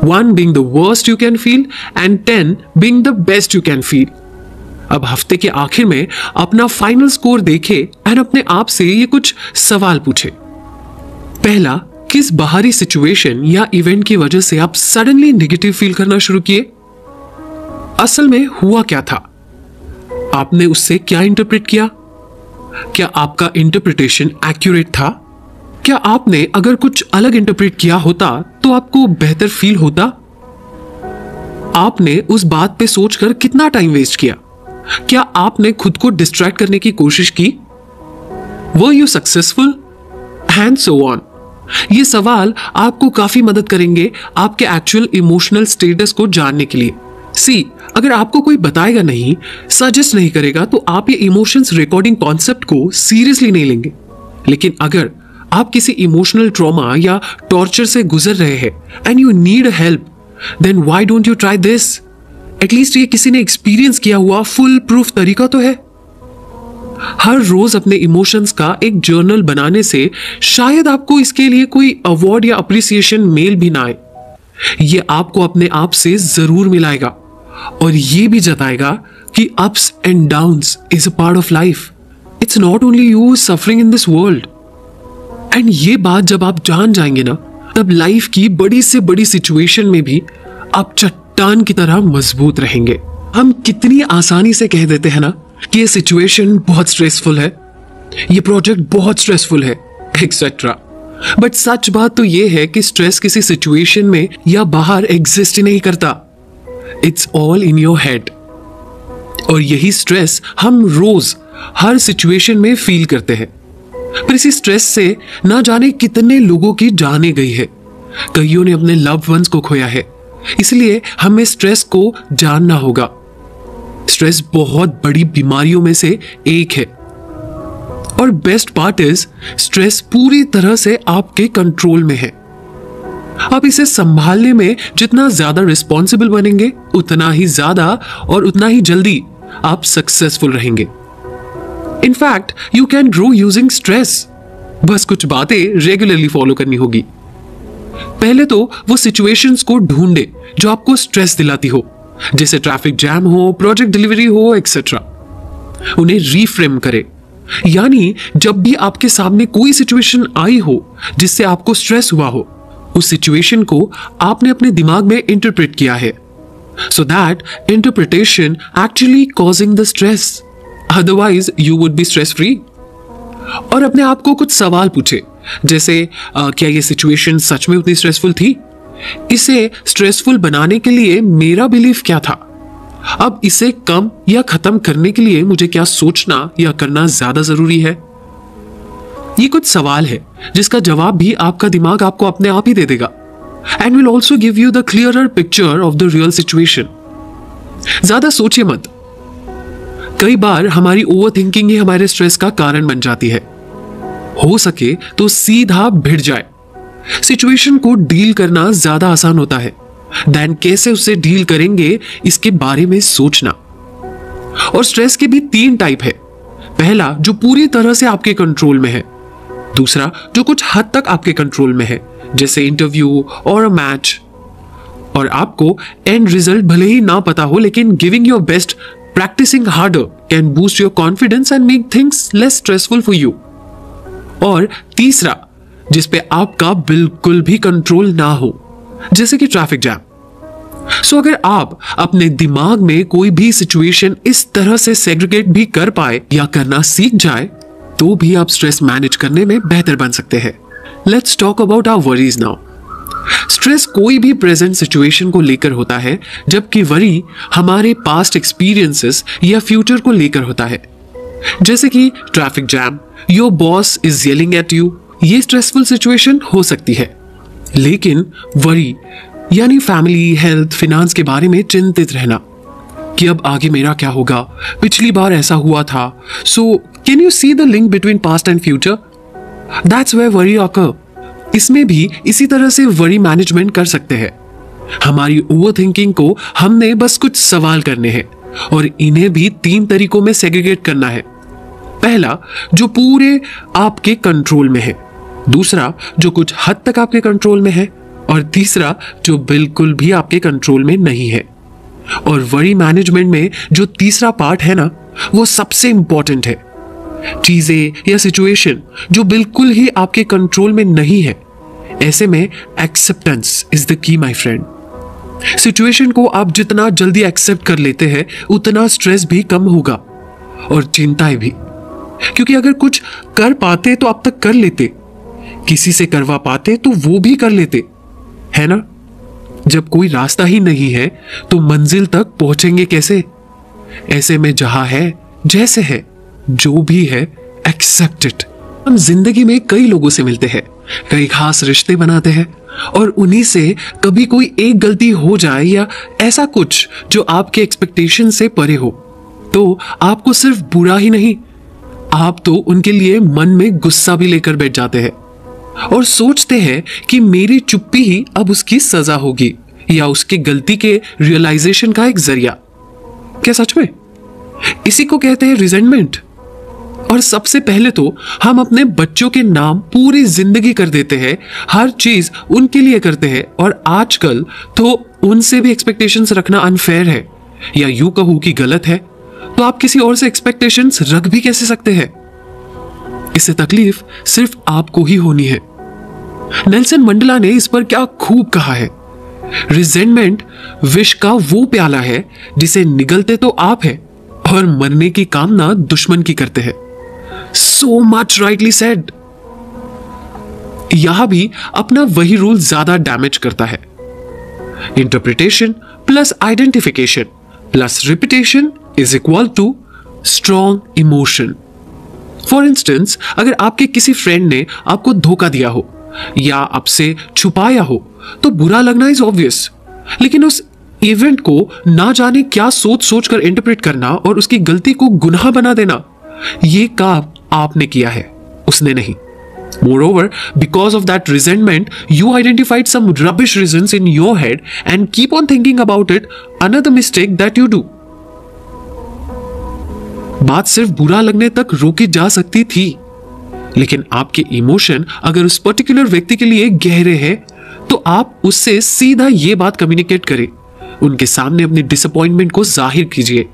1 being the worst you can feel and 10 being the best you can feel. अब हफ्ते के आखिर में अपना final score देखे और अपने आप से ये कुछ सवाल पूछे। पहला, किस बाहरी सिचुएशन या इवेंट की वजह से आप सडनली नेगेटिव फील करना शुरू किए? असल में हुआ क्या था? आपने उससे क्या इंटरप्रेट किया? क्या आपका इंटरप्रिटेशन एक्यूरेट था? क्या आपने अगर कुछ अलग इंटरप्रेट किया होता तो आपको बेहतर फील होता? आपने उस बात पे सोचकर कितना टाइम वेस्ट किया? क्या आपने खुद को डिस्ट्रैक्ट करने की कोशिश की? Were you successful? And so on. ये सवाल आपको काफी मदद करेंगे आपके एक्चुअल इमोशनल स्टेटस को जानने के लिए। सी, अगर आपको कोई बताएगा नहीं, सजेस्ट नहीं करेगा, तो आप ये इमोशंस रिकॉर्डिंग कॉन्सेप्ट को सीरियसली नहीं लेंगे। लेकिन अगर आप किसी इमोशनल ट्रॉमा या टॉर्चर से गुजर रहे हैं and you need help, then why don't you try this? At least ये किसी ने एक्सपीरियंस किया हुआ फुल प्रूफ तरीका तो है। हर रोज अपने इमोशंस का एक जर्नल बनाने से शायद आपको इसके लिए कोई अवार्ड या अप्रिसिएशन मेल भी ना आए। ये आपको अपने आप से जरूर मिलाएगा और ये भी जताएगा कि ups and downs is a part of life. It's not only you suffering in this world. And ये बात जब आप जान जाएंगे ना, तब लाइफ की बड़ी से बड़ी सिचुएशन में भी आप चट्टान की तरह मजबूत रहेंगे। हम कितनी आसानी से कह देते हैं ना कि ये सिचुएशन बहुत स्ट्रेसफुल है, ये प्रोजेक्ट बहुत स्ट्रेसफुल है, एक्सेट्रा। बट सच बात तो ये है कि स्ट्रेस किसी सिचुएशन में या बाहर एग्जिस्ट ही नहीं करता। It's all in your head. और यही स्ट्रेस हम रोज हर सिचुएशन में फील करते हैं। पर इसी स्ट्रेस से ना जाने कितने लोगों की जाने गई है, कईयों ने अपने लव्ड वंस को खोया है। इसलिए हमें स्ट्रेस को जानना होगा। स्ट्रेस बहुत बड़ी बीमारियों में से एक है और बेस्ट पार्ट इज स्ट्रेस पूरी तरह से आपके कंट्रोल में है। आप इसे संभालने में जितना ज्यादा रिस्पॉन्सिबल बनेंगे, उतना ही ज्यादा और उतना ही जल्दी आप सक्सेसफुल रहेंगे। In fact you can grow using stress. बस कुछ बातें रेगुलरली फॉलो करनी होगी। पहले तो वो सिचुएशंस को ढूंढे जो आपको स्ट्रेस दिलाती हो, जैसे ट्रैफिक जैम हो, प्रोजेक्ट डिलीवरी हो, एक्सेट्रा। उन्हें रीफ्रेम करें, यानी जब भी आपके सामने कोई सिचुएशन आई हो जिससे आपको स्ट्रेस हुआ हो, उस सिचुएशन को आपने अपने दिमाग में इंटरप्रेट किया है, so that interpretation actually causing the stress, otherwise you would be stress free. और अपने आप को कुछ सवाल पूछे, जैसे क्या ये सिचुएशन सच में उतनी स्ट्रेसफुल थी? इसे स्ट्रेसफुल बनाने के लिए मेरा बिलीफ क्या था? अब इसे कम या खत्म करने के लिए मुझे क्या सोचना या करना ज्यादा जरूरी है? ये कुछ सवाल है जिसका जवाब भी आपका दिमाग आपको अपने आप ही दे देगा, and will also give you the clearer picture of the real situation. ज्यादा सोचिए मत। कई बार हमारी ओवर थिंकिंग ही हमारे स्ट्रेस का कारण बन जाती है। हो सके तो सीधा भिड़ जाए। सिचुएशन को डील करना ज्यादा आसान होता है देन कैसे उससे डील करेंगे इसके बारे में सोचना। और स्ट्रेस के भी 3 टाइप है। पहला जो पूरी तरह से आपके कंट्रोल में है, दूसरा जो कुछ हद तक आपके कंट्रोल में है, जैसे इंटरव्यू और अ मैच, और आपको एंड रिजल्ट भले ही ना पता हो, लेकिन giving your best, practising harder can boost your confidence and make things less stressful for you. और तीसरा जिसपे आपका बिल्कुल भी कंट्रोल ना हो, जैसे कि ट्रैफिक जैम। सो अगर आप अपने दिमाग में कोई भी सिचुएशन इस तरह से सेग्रीगेट भी कर पाए या करना सीख जाए, तो भी आप स्ट्रेस मैनेज करने में बेहतर बन सकते हैं। Let's talk about our worries now. Stress कोई भी प्रेजेंट सिचुएशन को लेकर होता है, जबकि वरी हमारे पास्ट एक्सपीरियंसेस या फ्यूचर को लेकर होता है। जैसे कि traffic jam, your boss is yelling at you, ये स्ट्रेसफुल सिचुएशन हो सकती है। लेकिन वरी यानी फैमिली, हेल्थ, फिनांस के बारे में चिंतित रहना कि अब आगे मेरा क्या होगा, पिछली बार ऐसा हुआ था। So can you see the link between past and future? That's where worry occur. इसमें भी इसी तरह से वरी मैनेजमेंट कर सकते हैं। हमारी ओवर थिंकिंग को हमने बस कुछ सवाल करने हैं और इन्हें भी 3 तरीकों में सेग्रीगेट करना है। पहला, जो पूरे आपके कंट्रोल में है, दूसरा जो कुछ हद तक आपके कंट्रोल में है, और तीसरा जो बिल्कुल भी आपके कंट्रोल में नहीं है। और वरी मैनेजमेंट में जो तीसरा पार्ट है ना, वो सबसे इंपॉर्टेंट है। चीजें या सिचुएशन जो बिल्कुल ही आपके कंट्रोल में नहीं है, ऐसे में acceptance is the key my friend. Situation को आप जितना जल्दी एक्सेप्ट कर लेते हैं, उतना स्ट्रेस भी कम होगा और चिंताएं भी, क्योंकि अगर कुछ कर पाते तो अब तक कर लेते, किसी से करवा पाते तो वो भी कर लेते, है ना। जब कोई रास्ता ही नहीं है तो मंजिल तक पहुंचेंगे कैसे। ऐसे में जहां है, जैसे है, जो भी है, एक्सेप्ट इट। हम जिंदगी में कई लोगों से मिलते हैं, कई खास रिश्ते बनाते हैं, और उन्हीं से कभी कोई एक गलती हो जाए या ऐसा कुछ जो आपके एक्सपेक्टेशन से परे हो, तो आपको सिर्फ बुरा ही नहीं, आप तो उनके लिए मन में गुस्सा भी लेकर बैठ जाते हैं और सोचते हैं कि मेरी चुप्पी ही अब उसकी सजा होगी या उसकी गलती के रियलाइजेशन का एक जरिया। क्या सच में? इसी को कहते हैं रिजेंटमेंट। और सबसे पहले तो हम अपने बच्चों के नाम पूरी जिंदगी कर देते हैं, हर चीज उनके लिए करते हैं, और आजकल तो उनसे भी एक्सपेक्टेशंस रखना अनफेयर है, या यूं कहूं कि गलत है। तो आप किसी और से एक्सपेक्टेशंस रख भी कैसे सकते हैं? इससे तकलीफ सिर्फ आपको ही होनी है। नेल्सन मंडेला ने इस पर क्या खूब कहा है, रिजेंटमेंट विष का वो प्याला है जिसे निगलते तो आप है और मरने की कामना दुश्मन की करते हैं। So much rightly said। यहां भी अपना वही रूल ज्यादा डैमेज करता है। Interpretation plus identification plus repetition is equal to strong emotion. For instance, अगर आपके किसी फ्रेंड ने आपको धोखा दिया हो या आपसे छुपाया हो तो बुरा लगना इज ऑब्वियस, लेकिन उस इवेंट को ना जाने क्या सोच सोच कर इंटरप्रेट करना और उसकी गलती को गुनाह बना देना, ये काम आपने किया है, उसने नहीं। Moreover, because of that resentment, you identified some rubbish reasons in your head and keep on thinking about it, another mistake that you do। बात सिर्फ बुरा लगने तक रोकी जा सकती थी, लेकिन आपके इमोशन अगर उस पर्टिकुलर व्यक्ति के लिए गहरे हैं, तो आप उससे सीधा ये बात कम्युनिकेट करें, उनके सामने अपनी डिसअपॉइंटमेंट को जाहिर कीजिए।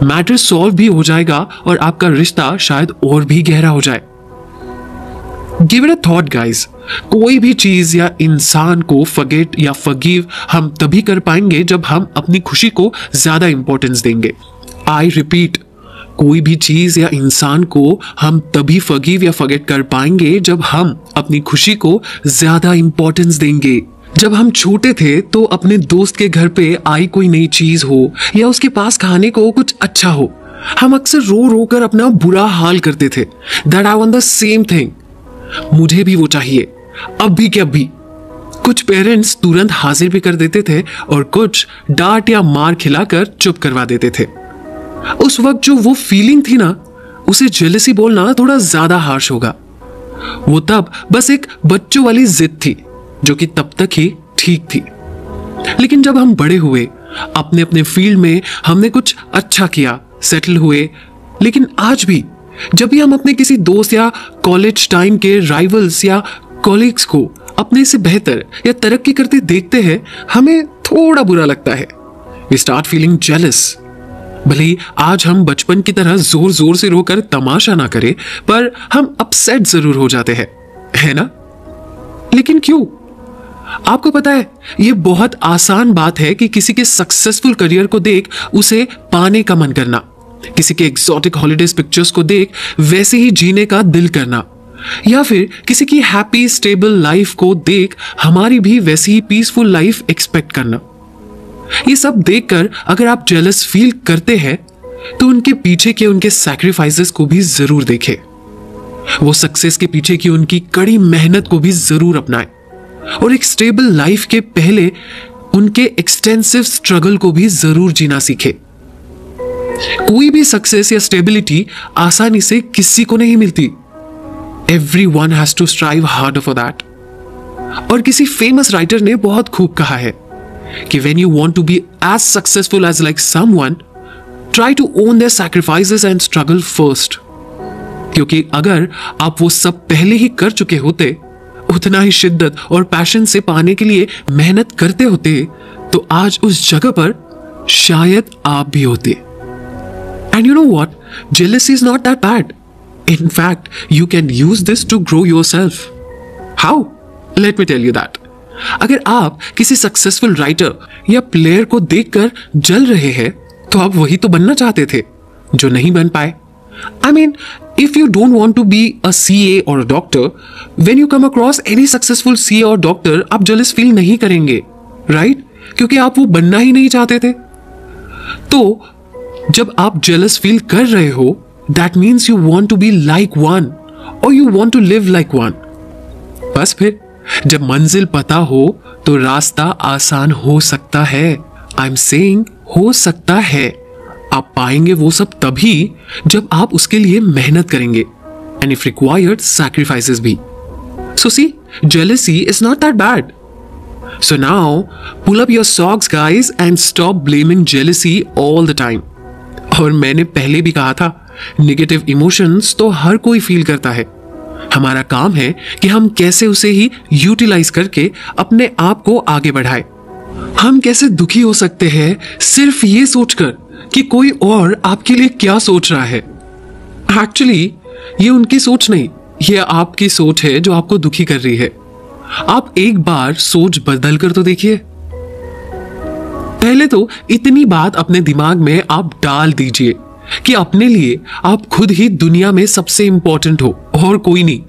मैटर सॉल्व भी हो जाएगा और आपका रिश्ता शायद और भी गहरा हो जाए। Give it a thought guys. कोई भी चीज या इंसान को फॉरगेट या फॉरगिव हम तभी कर पाएंगे जब हम अपनी खुशी को ज्यादा इंपॉर्टेंस देंगे। आई रिपीट, कोई भी चीज या इंसान को हम तभी फॉरगिव या फॉरगेट कर पाएंगे जब हम अपनी खुशी को ज्यादा इंपॉर्टेंस देंगे। जब हम छोटे थे तो अपने दोस्त के घर पे आई कोई नई चीज हो या उसके पास खाने को कुछ अच्छा हो, हम अक्सर रो रो कर अपना बुरा हाल करते थे। That I want the same thing, मुझे भी वो चाहिए, अब भी क्या भी। कुछ पेरेंट्स तुरंत हाजिर भी कर देते थे और कुछ डांट या मार खिलाकर चुप करवा देते थे। उस वक्त जो वो फीलिंग थी ना, उसे जेलसी बोलना थोड़ा ज्यादा हार्श होगा। वो तब बस एक बच्चों वाली जिद थी जो कि तब तक ही ठीक थी। लेकिन जब हम बड़े हुए, अपने अपने फील्ड में हमने कुछ अच्छा किया, सेटल हुए, लेकिन आज भी जब भी हम अपने किसी दोस्त या कॉलेज टाइम के राइवल्स या कॉलीग्स को अपने से बेहतर या तरक्की करते देखते हैं, हमें थोड़ा बुरा लगता है। We start feeling jealous. भले ही आज हम बचपन की तरह जोर जोर से रोकर तमाशा ना करें, पर हम अपसेट जरूर हो जाते हैं, है ना? लेकिन क्यों? आपको पता है, यह बहुत आसान बात है कि किसी के सक्सेसफुल करियर को देख उसे पाने का मन करना, किसी के एक्सोटिक हॉलिडेज पिक्चर्स को देख वैसे ही जीने का दिल करना, या फिर किसी की हैप्पी स्टेबल लाइफ को देख हमारी भी वैसी ही पीसफुल लाइफ एक्सपेक्ट करना। ये सब देखकर अगर आप जेलस फील करते हैं तो उनके पीछे के उनके सैक्रिफाइसेस को भी जरूर देखें। वो सक्सेस के पीछे की उनकी कड़ी मेहनत को भी जरूर अपनाएं और एक स्टेबल लाइफ के पहले उनके एक्सटेंसिव स्ट्रगल को भी जरूर जीना सीखें। कोई भी सक्सेस या स्टेबिलिटी आसानी से किसी को नहीं मिलती। Everyone has to strive harder for that। और किसी फेमस राइटर ने बहुत खूब कहा है कि when you want to be as successful as like someone, try to own their sacrifices and struggle first. क्योंकि अगर आप वो सब पहले ही कर चुके होते, उतना ही शिद्दत और पैशन से पाने के लिए मेहनत करते होते, तो आज उस जगह पर शायद आप भी होते. And you know what? Jealousy is not that bad. In fact, you can use this to grow yourself. How? Let me tell you that. अगर आप किसी सक्सेसफुल राइटर या प्लेयर को देखकर जल रहे हैं, तो आप वही तो बनना चाहते थे जो नहीं बन पाए. I mean, if you don't want to be a CA or a doctor, when you come across any successful CA or doctor, आप jealous feel नहीं करेंगे, right? क्योंकि आप वो बनना ही नहीं चाहते थे. तो जब आप jealous feel कर रहे हो, that means you want to be like one or you want to live like one. बस फिर जब मंजिल पता हो तो रास्ता आसान हो सकता है. आई एम सेइंग हो सकता है. आप पाएंगे वो सब तभी जब आप उसके लिए मेहनत करेंगे, एंड इफ रिक्वायर्ड सैक्रिफाइसेस भी. So see, jealousy is not that bad. So now pull up your socks guys and stop blaming jealousy all the time. और मैंने पहले भी कहा था, नेगेटिव इमोशंस तो हर कोई फील करता है. हमारा काम है कि हम कैसे उसे ही यूटिलाइज करके अपने आप को आगे बढ़ाए. हम कैसे दुखी हो सकते हैं सिर्फ ये सोचकर कि कोई और आपके लिए क्या सोच रहा है. एक्चुअली ये उनकी सोच नहीं, ये आपकी सोच है जो आपको दुखी कर रही है. आप एक बार सोच बदल कर तो देखिए. पहले तो इतनी बात अपने दिमाग में आप डाल दीजिए कि अपने लिए आप खुद ही दुनिया में सबसे इंपॉर्टेंट हो और कोई नहीं.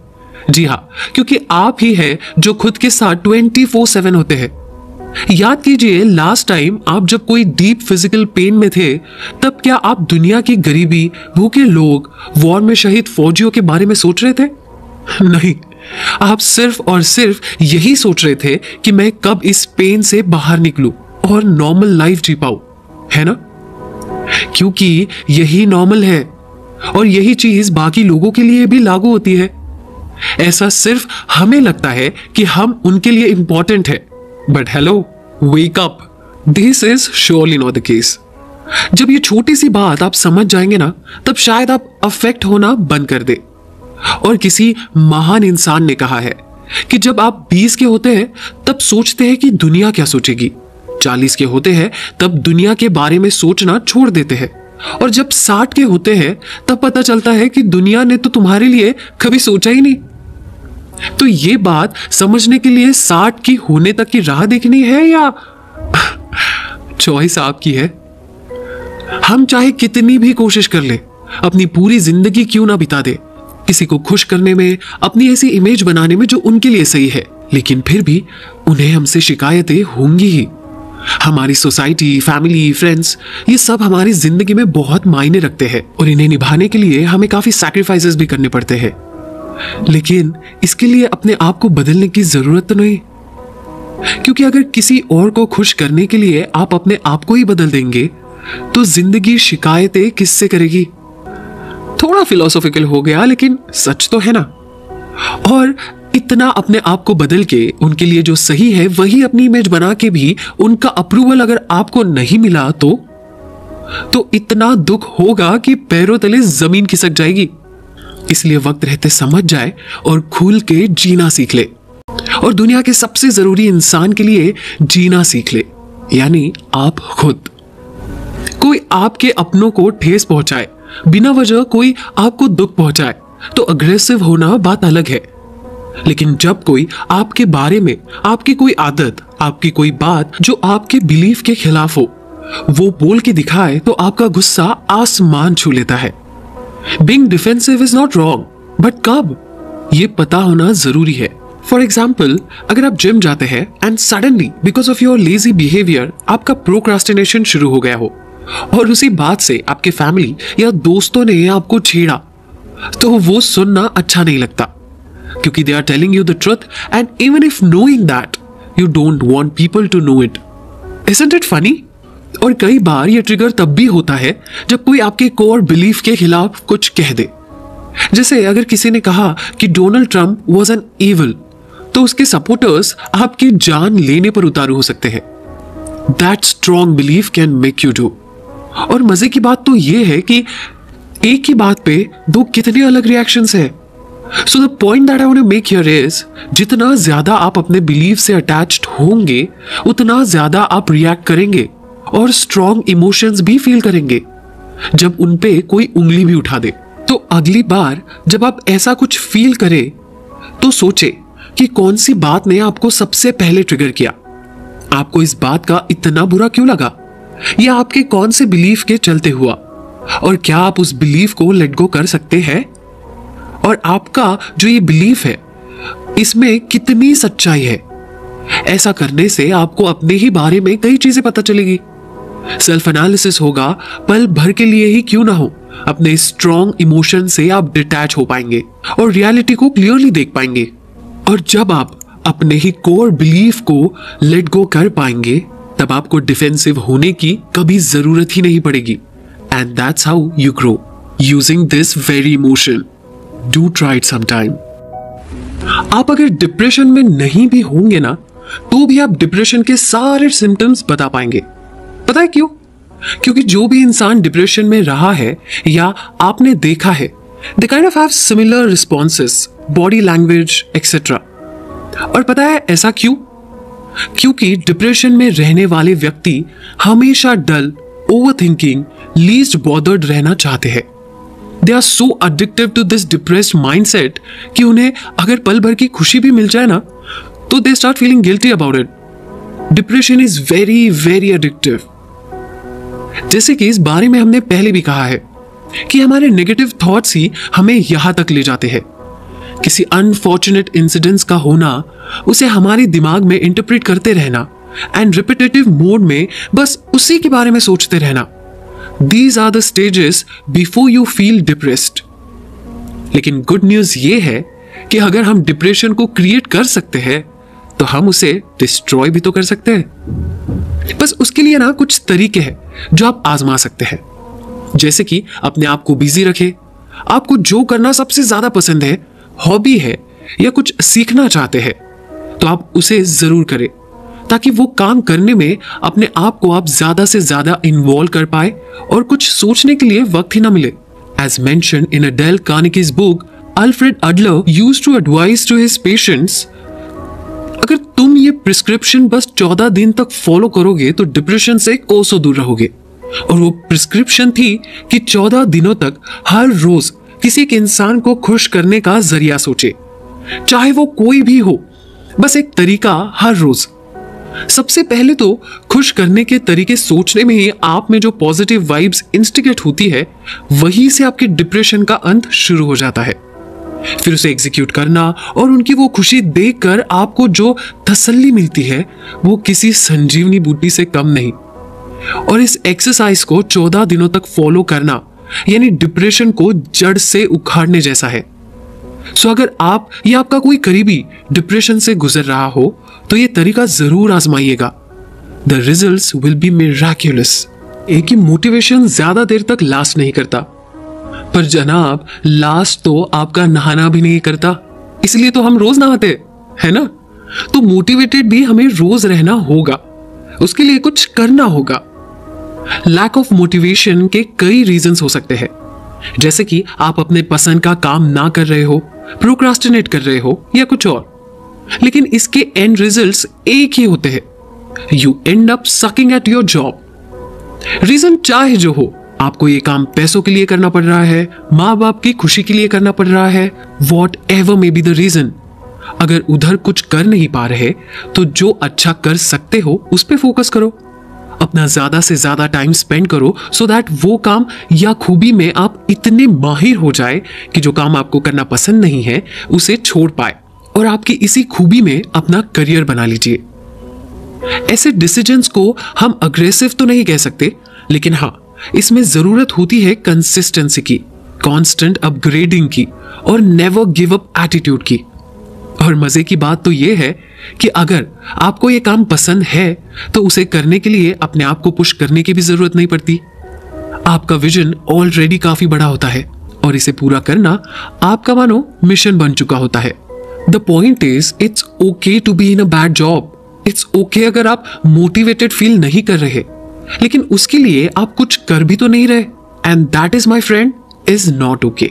जी हाँ, क्योंकि आप ही है जो खुद के साथ 24/7 होते हैं. याद कीजिए, लास्ट टाइम आप जब कोई डीप फिजिकल पेन में थे, तब क्या आप दुनिया की गरीबी, भूखे लोग, वॉर में शहीद फौजियों के बारे में सोच रहे थे? नहीं, आप सिर्फ और सिर्फ यही सोच रहे थे कि मैं कब इस पेन से बाहर निकलूं और नॉर्मल लाइफ जी पाऊं, है ना? क्योंकि यही नॉर्मल है और यही चीज बाकी लोगों के लिए भी लागू होती है. ऐसा सिर्फ हमें लगता है कि हम उनके लिए इंपॉर्टेंट है, but hello, wake up, this is surely not the case. जब ये छोटी सी बात आप समझ जाएंगे ना, तब शायद आप अफेक्ट होना बंद कर दे. और किसी महान इंसान ने कहा है कि जब आप 20 के होते हैं तब सोचते हैं कि दुनिया क्या सोचेगी, 40 के होते हैं तब दुनिया के बारे में सोचना छोड़ देते हैं, और जब 60 के होते हैं तब पता चलता है कि दुनिया ने तो तुम्हारे लिए कभी सोचा ही नहीं. तो ये बात समझने के लिए 60 की होने तक की राह देखनी है या चॉइस आपकी है. हम चाहे कितनी भी कोशिश कर ले, अपनी पूरी जिंदगी क्यों ना बिता दे किसी को खुश करने में, अपनी ऐसी इमेज बनाने में जो उनके लिए सही है, लेकिन फिर भी उन्हें हमसे शिकायतें होंगी ही. हमारी सोसाइटी, फैमिली, फ्रेंड्स, ये सब हमारी जिंदगी में बहुत मायने रखते हैं और इन्हें निभाने के लिए हमें काफी सैक्रिफाइसेस भी करने पड़ते हैं. लेकिन इसके लिए अपने आप को बदलने की जरूरत तो नहीं, क्योंकि अगर किसी और को खुश करने के लिए आप अपने आप को ही बदल देंगे तो जिंदगी शिकायतें किससे करेगी. थोड़ा फिलोसॉफिकल हो गया, लेकिन सच तो है ना. और इतना अपने आप को बदल के उनके लिए जो सही है वही अपनी इमेज बना के भी उनका अप्रूवल अगर आपको नहीं मिला तो इतना दुख होगा कि पैरों तले जमीन खिसक जाएगी. इसलिए वक्त रहते समझ जाए और खुल के जीना सीख ले, और दुनिया के सबसे जरूरी इंसान के लिए जीना सीख ले, यानी आप खुद. कोई आपके अपनों को ठेस पहुंचाए, बिना वजह कोई आपको दुख पहुंचाए, तो अग्रेसिव होना बात अलग है. लेकिन जब कोई आपके बारे में, आपकी कोई आदत, आपकी कोई बात जो आपके बिलीफ के खिलाफ हो, वो बोल के दिखाए, तो आपका गुस्सा आसमान छू लेता है. Being defensive is not wrong, but कब, ये पता होना जरूरी है. फॉर एग्जाम्पल, अगर आप जिम जाते हैं and suddenly because of your lazy behaviour आपका प्रोक्रास्टिनेशन शुरू हो गया हो, और उसी बात से आपके फैमिली या दोस्तों ने आपको छेड़ा, तो वो सुनना अच्छा नहीं लगता, क्योंकि they are telling you the truth, and even if knowing that you don't want people to know it. Isn't it funny? और कई बार ये ट्रिगर तब भी होता है जब कोई आपके कोर बिलीफ के खिलाफ कुछ कह दे. जैसे अगर किसी ने कहा कि Donald Trump was an evil, तो उसके सपोर्टर्स आपकी जान लेने पर उतारू हो सकते हैं. That strong belief can make you do. और मजे की बात तो ये है कि एक ही बात पे दो कितने अलग रिएक्शंस है। So the point that I want to make here is, जितना ज्यादा आप अपने बिलीफ से अटैच्ड होंगे उतना ज्यादा आप रिएक्ट करेंगे और स्ट्रॉन्ग इमोशंस भी फील करेंगे जब उन पे कोई उंगली भी उठा दे। तो अगली बार जब आप ऐसा कुछ फील करें तो सोचे कि कौन सी बात ने आपको सबसे पहले ट्रिगर किया, आपको इस बात का इतना बुरा क्यों लगा, या आपके कौन से बिलीफ के चलते हुआ, और क्या आप उस बिलीफ को लेट गो कर सकते हैं, और आपका जो ये बिलीफ है इसमें कितनी सच्चाई है। ऐसा करने से आपको अपने ही बारे में कई चीजें पता चलेगी। सेल्फ एनालिसिस होगा, पल भर के लिए ही क्यों ना हो, अपने स्ट्रॉन्ग इमोशन से आप डिटैच हो पाएंगे और रियलिटी को क्लियरली देख पाएंगे। और जब आप अपने ही कोर बिलीफ को लेट गो कर पाएंगे तब आपको डिफेंसिव होने की कभी जरूरत ही नहीं पड़ेगी। And that's how you grow using this very emotion. Do try it sometime. आप अगर डिप्रेशन में नहीं भी होंगे ना तो भी आप डिप्रेशन के सारे सिम्टम्स बता पाएंगे। पता है क्यों? क्योंकि जो भी इंसान डिप्रेशन में रहा है या आपने देखा है, they kind of have similar responses, body language etcetera. और पता है ऐसा क्यों? क्योंकि डिप्रेशन में रहने वाले व्यक्ति हमेशा डल, ओवरथिंकिंग, लीस्ट बॉदर्ड रहना चाहते हैं। They are so addictive to this depressed mindset कि उन्हें अगर पल भर की खुशी भी मिल जाए ना तो they start feeling guilty about it. Depression is very very addictive. जैसे कि इस बारे में हमने पहले भी कहा है कि हमारे नेगेटिव थॉट्स ही हमें यहां तक ले जाते हैं। किसी अनफॉर्चुनेट इंसिडेंट्स का होना, उसे हमारे दिमाग में इंटरप्रेट करते रहना एंड रिपीटेटिव मोड में बस उसी के बारे में सोचते रहना। These are the stages before you feel depressed। लेकिन गुड न्यूज ये है कि अगर हम डिप्रेशन को क्रिएट कर सकते हैं तो हम उसे डिस्ट्रॉय भी तो कर सकते हैं। बस उसके लिए ना कुछ तरीके हैं जो आप आजमा सकते हैं। जैसे कि अपने आप को बिजी रखें, आपको जो करना सबसे ज्यादा पसंद है, हॉबी है या कुछ सीखना चाहते हैं तो आप उसे जरूर करें, ताकि वो काम करने में अपने आप को आप ज्यादा से ज्यादा इन्वॉल्व कर पाए और कुछ सोचने के लिए वक्त ही ना मिले। As mentioned in Dale Carnegie's book, Alfred Adler used to advise to his patients, अगर तुम ये प्रिस्क्रिप्शन बस 14 दिन तक फॉलो करोगे तो डिप्रेशन से कोसों दूर रहोगे। और वो प्रिस्क्रिप्शन थी कि 14 दिनों तक हर रोज किसी एक इंसान को खुश करने का जरिया सोचे, चाहे वो कोई भी हो, बस एक तरीका हर रोज। सबसे पहले तो खुश करने के तरीके सोचने में ही आप में जो पॉजिटिव वाइब्स इंस्टिगेट होती है, वहीं से आपके डिप्रेशन का अंत शुरू हो जाता है। फिर उसे एग्जीक्यूट करना और उनकी वो खुशी देखकर आपको जो तसल्ली मिलती है वो किसी संजीवनी बूटी से कम नहीं। और इस एक्सरसाइज को 14 दिनों तक फॉलो करना यानी डिप्रेशन को जड़ से उखाड़ने जैसा है। सो अगर आप या आपका कोई करीबी डिप्रेशन से गुजर रहा हो तो ये तरीका जरूर आजमाइएगा। The results will be miraculous. एक ही मोटिवेशन ज्यादा देर तक लास्ट नहीं करता, पर जनाब लास्ट तो आपका नहाना भी नहीं करता, इसलिए तो हम रोज नहाते है ना। तो मोटिवेटेड भी हमें रोज रहना होगा, उसके लिए कुछ करना होगा। लैक ऑफ मोटिवेशन के कई रीजंस हो सकते हैं, जैसे कि आप अपने पसंद का काम ना कर रहे हो, प्रोक्रास्टिनेट कर रहे हो या कुछ और। लेकिन इसके एंड रिजल्ट्स एक ही होते हैं, you end up sucking at your job. Reason चाहे जो हो, आपको ये काम पैसों के लिए करना पड़ रहा है, माँ बाप की खुशी के लिए करना पड़ रहा है, whatever may be the reason. अगर उधर कुछ कर नहीं पा रहे तो जो अच्छा कर सकते हो उस पर फोकस करो, अपना ज्यादा से ज्यादा टाइम स्पेंड करो सो दैट वो काम या खूबी में आप इतने माहिर हो जाए कि जो काम आपको करना पसंद नहीं है उसे छोड़ पाए और आपकी इसी खूबी में अपना करियर बना लीजिए। ऐसे डिसीजंस को हम अग्रेसिव तो नहीं कह सकते, लेकिन हाँ इसमें जरूरत होती है कंसिस्टेंसी की, कांस्टेंट अपग्रेडिंग की और नेवर गिव अप एटीट्यूड की। और मजे की बात तो यह है कि अगर आपको यह काम पसंद है तो उसे करने के लिए अपने आप को पुश करने की भी जरूरत नहीं पड़ती। आपका विजन ऑलरेडी काफी बड़ा होता है और इसे पूरा करना आपका मानो मिशन बन चुका होता है। The point is it's okay to be in a bad job. It's okay अगर आप मोटिवेटेड फील नहीं कर रहे, लेकिन उसके लिए आप कुछ कर भी तो नहीं रहे, and that is my friend is not okay.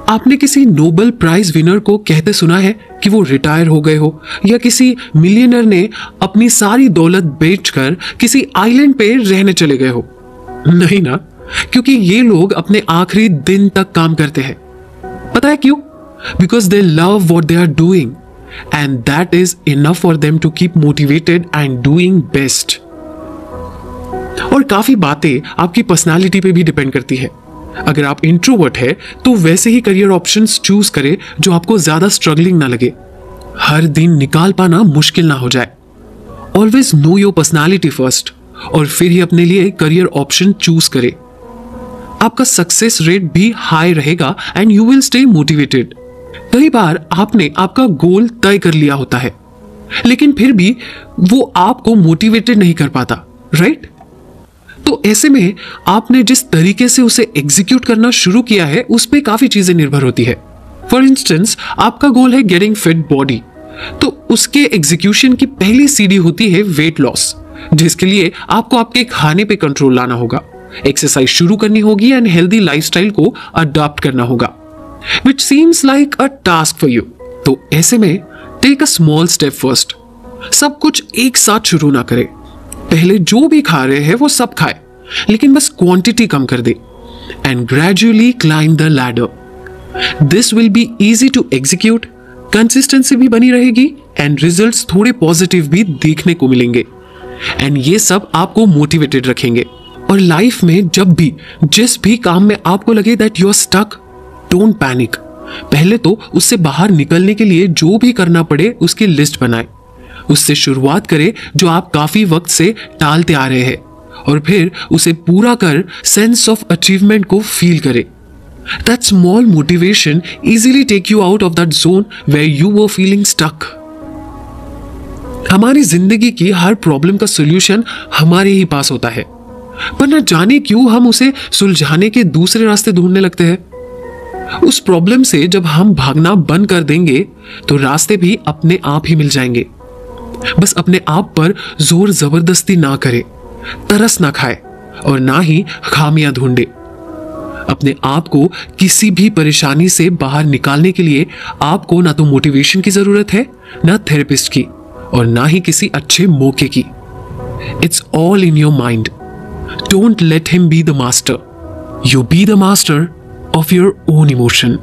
आपने किसी नोबेल प्राइज विनर को कहते सुना है कि वो रिटायर हो गए हो, या किसी मिलियनर ने अपनी सारी दौलत बेचकर किसी आइलैंड पे रहने चले गए हो? नहीं ना, क्योंकि ये लोग अपने आखिरी दिन तक काम करते हैं। पता है क्यों? Because they love what they are doing and that is enough for them to keep motivated and doing best. और काफी बातें आपकी पर्सनालिटी पे भी डिपेंड करती है। अगर आप इंट्रोवर्ट है तो वैसे ही करियर ऑप्शंस चूज करें जो आपको ज्यादा स्ट्रगलिंग ना लगे, हर दिन निकाल पाना मुश्किल ना हो जाए। Always know your personality first, और फिर ही अपने लिए करियर ऑप्शन चूज करें। आपका सक्सेस रेट भी हाई रहेगा and you will stay motivated. कई बार आपने आपका गोल तय कर लिया होता है, लेकिन फिर भी वो आपको मोटिवेटेड नहीं कर पाता, राइट? तो ऐसे में आपने जिस तरीके से उसे एग्जीक्यूट करना शुरू किया है उस पे काफी चीजें निर्भर होती है। फॉर इंस्टेंस, आपका गोल है गेटिंग फिट बॉडी, तो उसके एग्जीक्यूशन की पहली सीढ़ी होती है वेट लॉस, जिसके लिए आपको आपके खाने पे कंट्रोल लाना होगा, एक्सरसाइज शुरू करनी होगी एंड हेल्दी लाइफस्टाइल को अडॉप्ट करना होगा, which seems like a task for you. तो ऐसे में take a small step first. सब कुछ एक साथ शुरू ना करें। पहले जो भी खा रहे हैं वो सब खाए, लेकिन बस क्वांटिटी कम कर दे, and gradually climb the ladder. This will be easy to execute, consistency भी बनी रहेगी एंड रिजल्ट्स थोड़े पॉजिटिव भी देखने को मिलेंगे, एंड ये सब आपको मोटिवेटेड रखेंगे। और लाइफ में जब भी जिस भी काम में आपको लगे that you are stuck, don't panic. पहले तो उससे बाहर निकलने के लिए जो भी करना पड़े उसकी लिस्ट बनाए, उससे शुरुआत करें जो आप काफी वक्त से टालते आ रहे हैं, और फिर उसे पूरा कर सेंस ऑफ अचीवमेंट को फील करें। That small motivation easily take you out of that zone where you were feeling stuck. हमारी जिंदगी की हर प्रॉब्लम का सॉल्यूशन हमारे ही पास होता है, पर न जाने क्यों हम उसे सुलझाने के दूसरे रास्ते ढूंढने लगते हैं। उस प्रॉब्लम से जब हम भागना बंद कर देंगे तो रास्ते भी अपने आप ही मिल जाएंगे। बस अपने आप पर जोर जबरदस्ती ना करे, तरस ना खाए और ना ही खामियां ढूंढे। अपने आप को किसी भी परेशानी से बाहर निकालने के लिए आपको ना तो मोटिवेशन की जरूरत है, ना थेरेपिस्ट की, और ना ही किसी अच्छे मौके की। It's all in your mind. Don't let him be the master, you be the master of your own emotion.